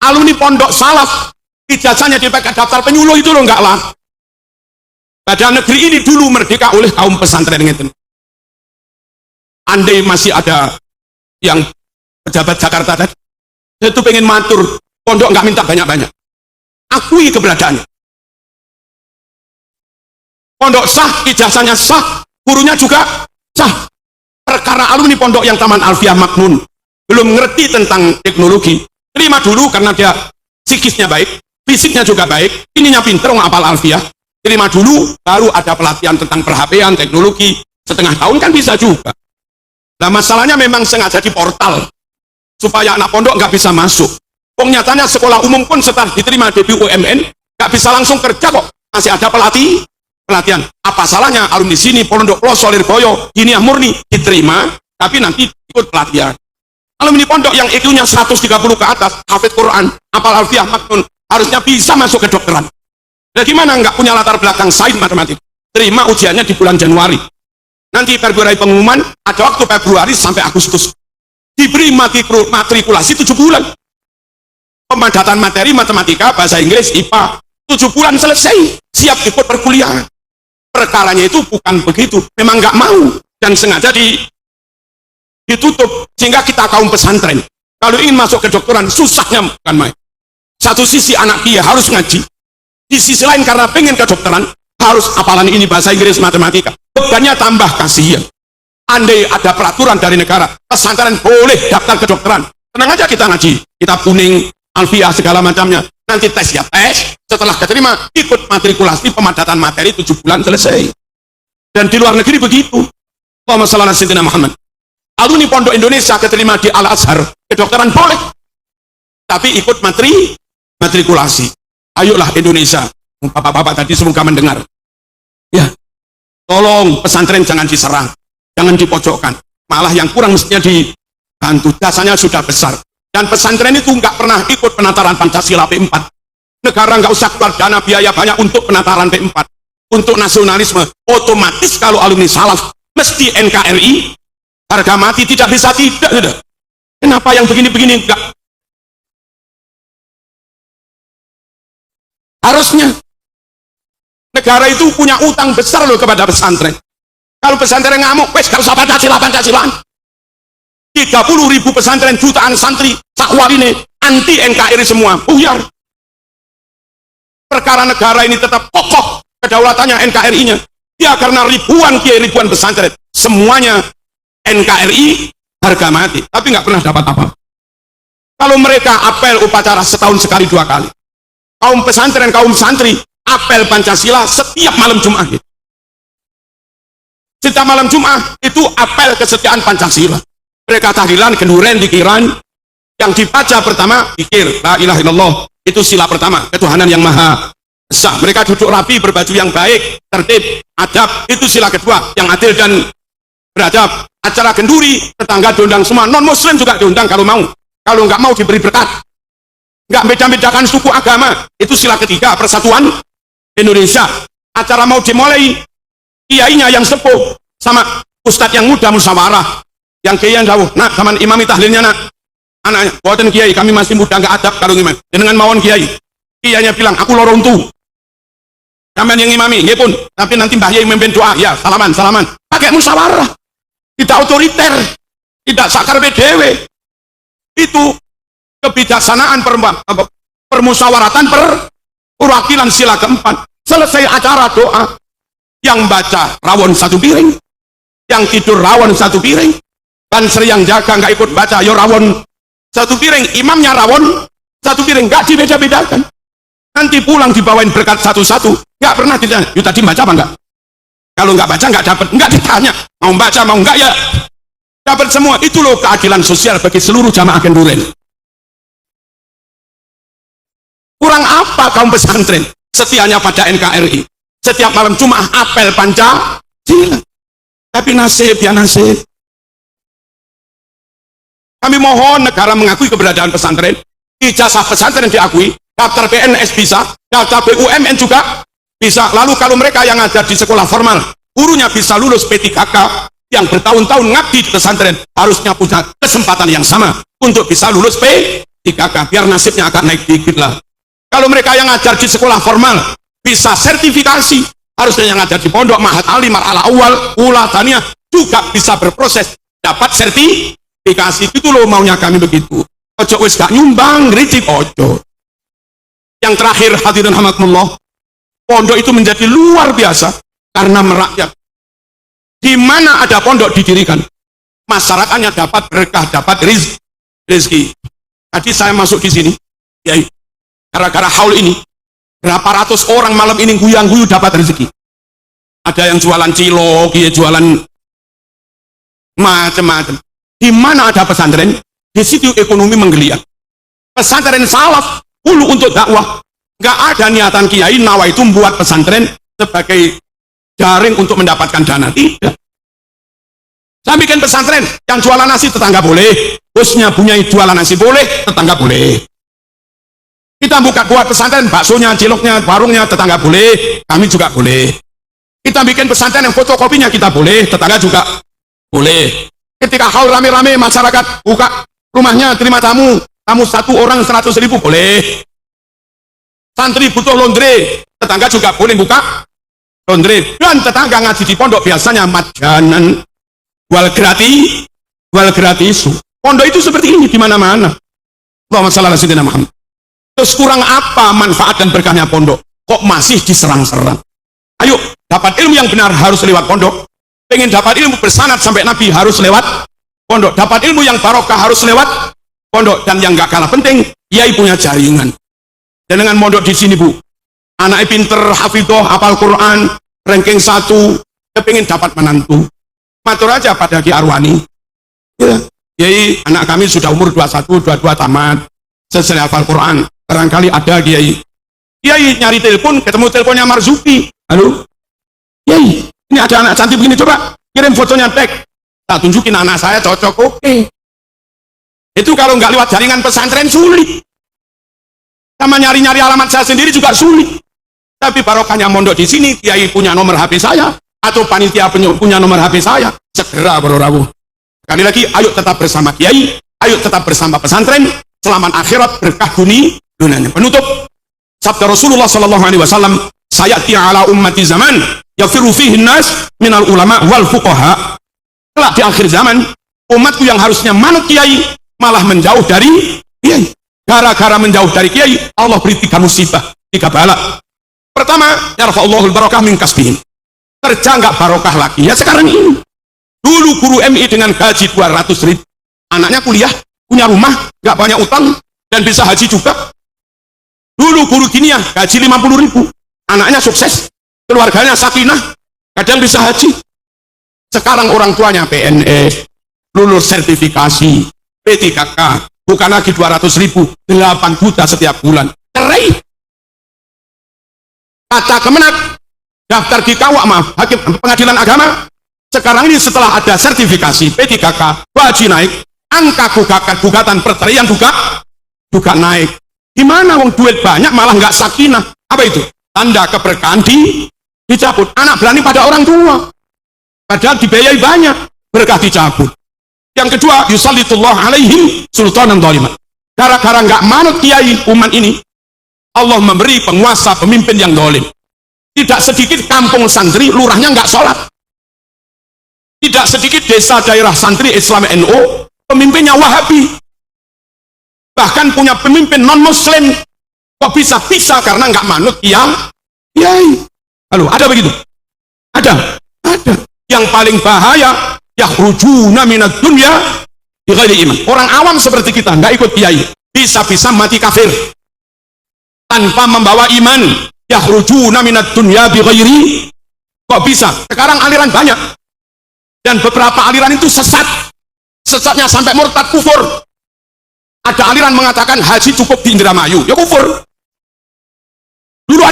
alumni pondok salaf, ijazahnya dipakai daftar penyuluh itu lo enggak lah. Pada negeri ini dulu merdeka oleh kaum pesantren gitu. Andai masih ada yang pejabat Jakarta tadi, itu pengen matur, pondok enggak minta banyak-banyak. Akui keberadaannya. Pondok sah, ijazahnya sah, gurunya juga sah. Perkara alumni pondok yang Taman Alfiah Maknun belum ngerti tentang teknologi, terima dulu karena dia psikisnya baik, fisiknya juga baik, ininya pinter ngapal Alfiah, terima dulu, baru ada pelatihan tentang per-HP-an, teknologi, setengah tahun kan bisa juga. Nah masalahnya memang sengaja di portal, supaya anak pondok nggak bisa masuk. Nyatanya sekolah umum pun setelah diterima di BUMN, nggak bisa langsung kerja kok, masih ada pelatihan. Apa salahnya alumni sini, Pondok Ploso, Lirboyo, Diniyah Murni, diterima, tapi nanti ikut pelatihan. Alumni pondok yang IQ-nya 130 ke atas, hafid Quran, hafal Alfiah Maknun, harusnya bisa masuk ke dokteran. Nah gimana nggak punya latar belakang sains matematik? Terima ujiannya di bulan Januari. Nanti Februari pengumuman, ada waktu Februari sampai Agustus. Diberi matrikulasi 7 bulan. Pemadatan materi matematika, bahasa Inggris, IPA, 7 bulan selesai, siap ikut perkuliahan. Perkaranya itu bukan begitu, memang nggak mau, dan sengaja ditutup, sehingga kita kaum pesantren kalau ingin masuk ke dokteran susahnya bukan main. Satu sisi anak dia harus ngaji, di sisi lain karena pengen ke dokteran harus hafalan ini bahasa Inggris matematika, bebannya tambah. Kasihan. Andai ada peraturan dari negara pesantren boleh daftar ke dokteran, tenang aja kita ngaji, kita kuning Alfiah segala macamnya, nanti tes ya tes, setelah keterima ikut matrikulasi pemadatan materi 7 bulan selesai. Dan di luar negeri begitu. Allahumma shalli ala sayyidina Muhammad. Alumni pondok Indonesia keterima di Al-Azhar, kedokteran boleh, tapi ikut matrikulasi. Ayolah Indonesia, bapak-bapak tadi semoga mendengar. Ya, tolong pesantren jangan diserang, jangan dipojokkan. Malah yang kurang mestinya dibantu, dasarnya sudah besar. Dan pesantren itu nggak pernah ikut penataran Pancasila P4. Negara nggak usah keluar dana biaya banyak untuk penataran P4. Untuk nasionalisme, otomatis kalau alumni salaf, mesti NKRI, harga mati, tidak bisa tidak. Kenapa yang begini-begini enggak? Harusnya negara itu punya utang besar loh kepada pesantren. Kalau pesantren ngamuk, wes gak usah Pancasila. 30.000 pesantren, jutaan santri sakwal ini anti NKRI semua, buyar. Perkara negara ini tetap kokoh kedaulatannya NKRI-nya. Ya karena ribuan kiai, ribuan pesantren, semuanya NKRI harga mati, tapi nggak pernah dapat apa. Kalau mereka apel upacara setahun sekali 2 kali, kaum pesantren, kaum santri apel Pancasila setiap malam Jumat. Setiap malam Jumat itu apel kesetiaan Pancasila. Mereka tahlilan, kenduren, dikiran. Yang dibaca pertama dikir la ilaha illallah, itu sila pertama, ketuhanan yang maha esa. Mereka duduk rapi, berbaju yang baik, tertib, adab, itu sila kedua, yang adil dan beradab. Acara kenduri, tetangga diundang semua, non muslim juga diundang kalau mau. kalau nggak mau diberi berkat. Nggak beda-bedakan suku agama, itu sila ketiga persatuan Indonesia. Acara mau dimulai, kiainya yang sepuh sama ustadz yang muda musyawarah, yang kiai yang jauh, nah sama imami tahlilnya nak, anaknya, buatan kiai kami masih muda nggak adab kalau imam, dengan mawon kiai, kiainya bilang aku lorong tuh, sampean yang imami, ya pun, tapi nanti mbah yai memimpin doa, ya salaman, pakai musyawarah, tidak otoriter, tidak sakar BDW, itu kebijaksanaan permusyawaratan perwakilan sila keempat. Selesai acara doa, yang baca rawon satu piring, yang tidur rawon satu piring, dan seri yang jaga nggak ikut baca yo rawon satu piring, imamnya rawon satu piring, nggak dibeda-bedakan. Nanti pulang dibawain berkat satu-satu, nggak pernah ditanya, yuk tadi baca apa enggak? Kalau nggak baca nggak dapat, nggak ditanya mau baca mau enggak ya dapat semua. Itu loh keadilan sosial bagi seluruh jamaah Kenduren. Kurang apa kaum pesantren setianya pada NKRI, setiap malam Jumat apel Pancasila, tapi nasib ya nasib. Kami mohon negara mengakui keberadaan pesantren, ijazah pesantren diakui, daftar PNS bisa, daftar BUMN juga bisa. Lalu kalau mereka yang ada di sekolah formal, gurunya bisa lulus P3K, yang bertahun-tahun ngabdi di pesantren harusnya punya kesempatan yang sama untuk bisa lulus P3K, biar nasibnya akan naik dikit lah. Kalau mereka yang ngajar di sekolah formal bisa sertifikasi, harusnya yang ngajar di pondok Mahat Ali, Mar'ala Awal, Ula, Taniyah juga bisa berproses dapat sertifikasi. Itu loh maunya kami begitu. Ojo wis gak nyumbang, ngeritik ojo. Yang terakhir hadirin rahmatullah, pondok itu menjadi luar biasa karena merakyat. Di mana ada pondok didirikan, masyarakatnya dapat berkah, dapat rezeki. Tadi saya masuk di sini, ya, gara-gara haul ini, berapa ratus orang malam ini guyang-guyu dapat rezeki. Ada yang jualan cilok, ya jualan macam-macam. Di mana ada pesantren, di situ ekonomi menggeliat. Pesantren salaf dulu untuk dakwah, nggak ada niatan kiai nawa itu membuat pesantren sebagai jaring untuk mendapatkan dana, tidak. Saya bikin pesantren, yang jualan nasi tetangga boleh, bosnya punya jualan nasi boleh, tetangga boleh. Kita buat pesantren, baksonya, ciloknya, warungnya, tetangga boleh, kami juga boleh. Kita bikin pesantren yang fotokopinya kita boleh, tetangga juga boleh. Ketika haul rame-rame masyarakat buka rumahnya terima tamu satu orang 100.000 boleh. Santri butuh laundry, tetangga juga boleh buka laundry. Dan tetangga ngaji di pondok biasanya majanan, wal gratis. Pondok itu seperti ini di mana-mana. Allahumma shalli ala sayyidina Muhammad. Terus kurang apa manfaat dan berkahnya pondok? Kok masih diserang-serang? Ayo, dapat ilmu yang benar harus lewat pondok. Pengen dapat ilmu bersanad sampai Nabi harus lewat pondok. Dapat ilmu yang barokah harus lewat pondok. Dan yang gak kalah penting, kiai punya jaringan. Dan dengan pondok di sini bu, anaknya pinter, hafidhoh, hafal Quran, ranking 1, kepingin dapat menantu. Matur aja pada Ki Arwani. Ya, kiai anak kami sudah umur 21, 22 tamat, selesai hafal Quran. Barangkali ada kiai nyari telepon, ketemu teleponnya Marzuki. Halo kiai, ini ada anak cantik begini, coba kirim fotonya, tag, tak tunjukin anak saya cocok. Oke. Itu kalau nggak lewat jaringan pesantren sulit, sama nyari-nyari alamat saya sendiri juga sulit. Tapi barokahnya mondok di sini, kiai punya nomor HP saya atau panitia punya nomor HP saya, segera bro. Sekali lagi, ayo tetap bersama kiai, ayo tetap bersama pesantren, selamat akhirat, berkah dunia. Penutup, sabda Rasulullah sallallahu alaihi wasallam, sayati ala ummati zaman yafiru fihi nas minal ulama wal fuqaha. Kelak di akhir zaman, umatku yang harusnya manut kiai malah menjauh dari kiai. Gara-gara menjauh dari kiai, Allah beri 3 musibah, 3 bala. Pertama, yarfa'ullahul barakah min kasbihim. Kerja nggak barokah lagi. Ya sekarang ini. Dulu guru MI dengan gaji 200.000, anaknya kuliah, punya rumah, nggak banyak utang, dan bisa haji juga. Dulu guru kimia gaji 50.000, anaknya sukses, keluarganya sakinah, kadang bisa haji. Sekarang orang tuanya PNS, lulus sertifikasi, P3K, bukan lagi 200.000, 8 juta setiap bulan. Cerai. Kata Kemenak, daftar di hakim pengadilan agama. Sekarang ini setelah ada sertifikasi P3K, gaji naik, angka gugatan perceraian juga naik. Gimana wong duit banyak malah nggak sakinah? Apa itu? Tanda keberkahan dicabut. Anak berani pada orang tua, padahal dibiayai banyak, berkah dicabut. Yang kedua, yusallitullah alaihim sultanan dhaliman. Gara-gara nggak manut kiai umat ini, Allah memberi penguasa pemimpin yang zalim. Tidak sedikit kampung santri lurahnya nggak sholat. Tidak sedikit desa daerah santri Islam NU pemimpinnya Wahabi. Bahkan punya pemimpin non Muslim. Kok bisa karena nggak manut kiai. Halo, ada begitu? Ada. Yang paling bahaya, yakhrujuna minad dunya bighairi iman. Orang awam seperti kita nggak ikut kiai, bisa-bisa mati kafir tanpa membawa iman. Yakhrujuna minad dunya bighairi. Kok bisa? Sekarang aliran banyak, dan beberapa aliran itu sesatnya sampai murtad kufur. Ada aliran mengatakan haji cukup di Indramayu, ya kufur. Dulu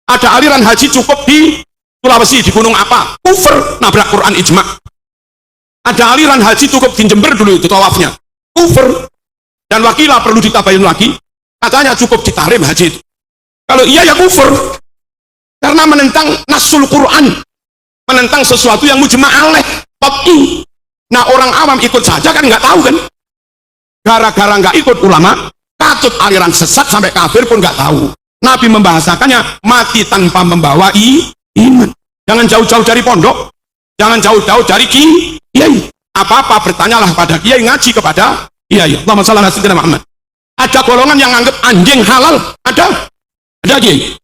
ada aliran haji cukup di Sulawesi, di gunung apa, kufur, nabrak Quran ijma. Ada aliran haji cukup di Jember dulu itu tawafnya, kufur. Dan wakilah perlu ditabayin lagi, katanya cukup di Tahrim haji itu. Kalau iya ya kufur, karena menentang nasul Quran, menentang sesuatu yang mujma' alaih, qat'i. Nah orang awam ikut saja kan nggak tahu kan, gara-gara nggak ikut ulama, katut aliran sesat sampai kafir pun nggak tahu. Nabi membahasakannya mati tanpa membawa iman. Jangan jauh-jauh dari pondok, jangan jauh-jauh dari kiai. Apa-apa bertanyalah pada kiai, ngaji kepada kiai. Allahumma shalli ala sayyidina Muhammad. Ada golongan yang anggap anjing halal, ada kiai.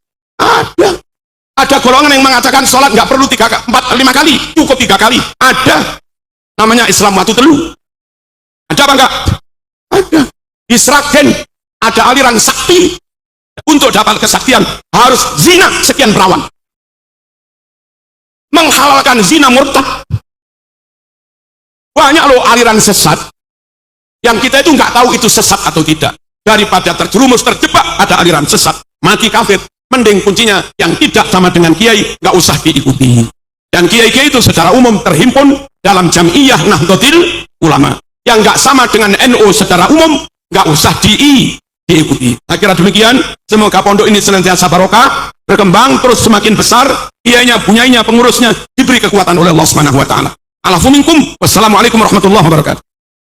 Ada golongan yang mengatakan sholat nggak perlu 3, 4, 5 kali, cukup 3 kali. Ada. Namanya Islam Watu Telu. Ada apa enggak? Ada. Di Sragen ada aliran sakti. Untuk dapat kesaktian harus zina sekian perawan, menghalalkan zina murtad. Banyak loh aliran sesat yang kita itu nggak tahu itu sesat atau tidak. Daripada terjerumus terjebak ada aliran sesat mati kafir, mending kuncinya yang tidak sama dengan kiai nggak usah diikuti. Dan kiai-kiai itu secara umum terhimpun dalam Jam'iyah Nahdlatul Ulama. Yang nggak sama dengan NU secara umum nggak usah diikuti. Saya kira demikian. Semoga pondok ini senantiasa barokah, berkembang terus semakin besar, kiainya, bunyainya, pengurusnya diberi kekuatan oleh Allah Subhanahu wa taala. Alafu minkum. Wassalamualaikum warahmatullahi wabarakatuh.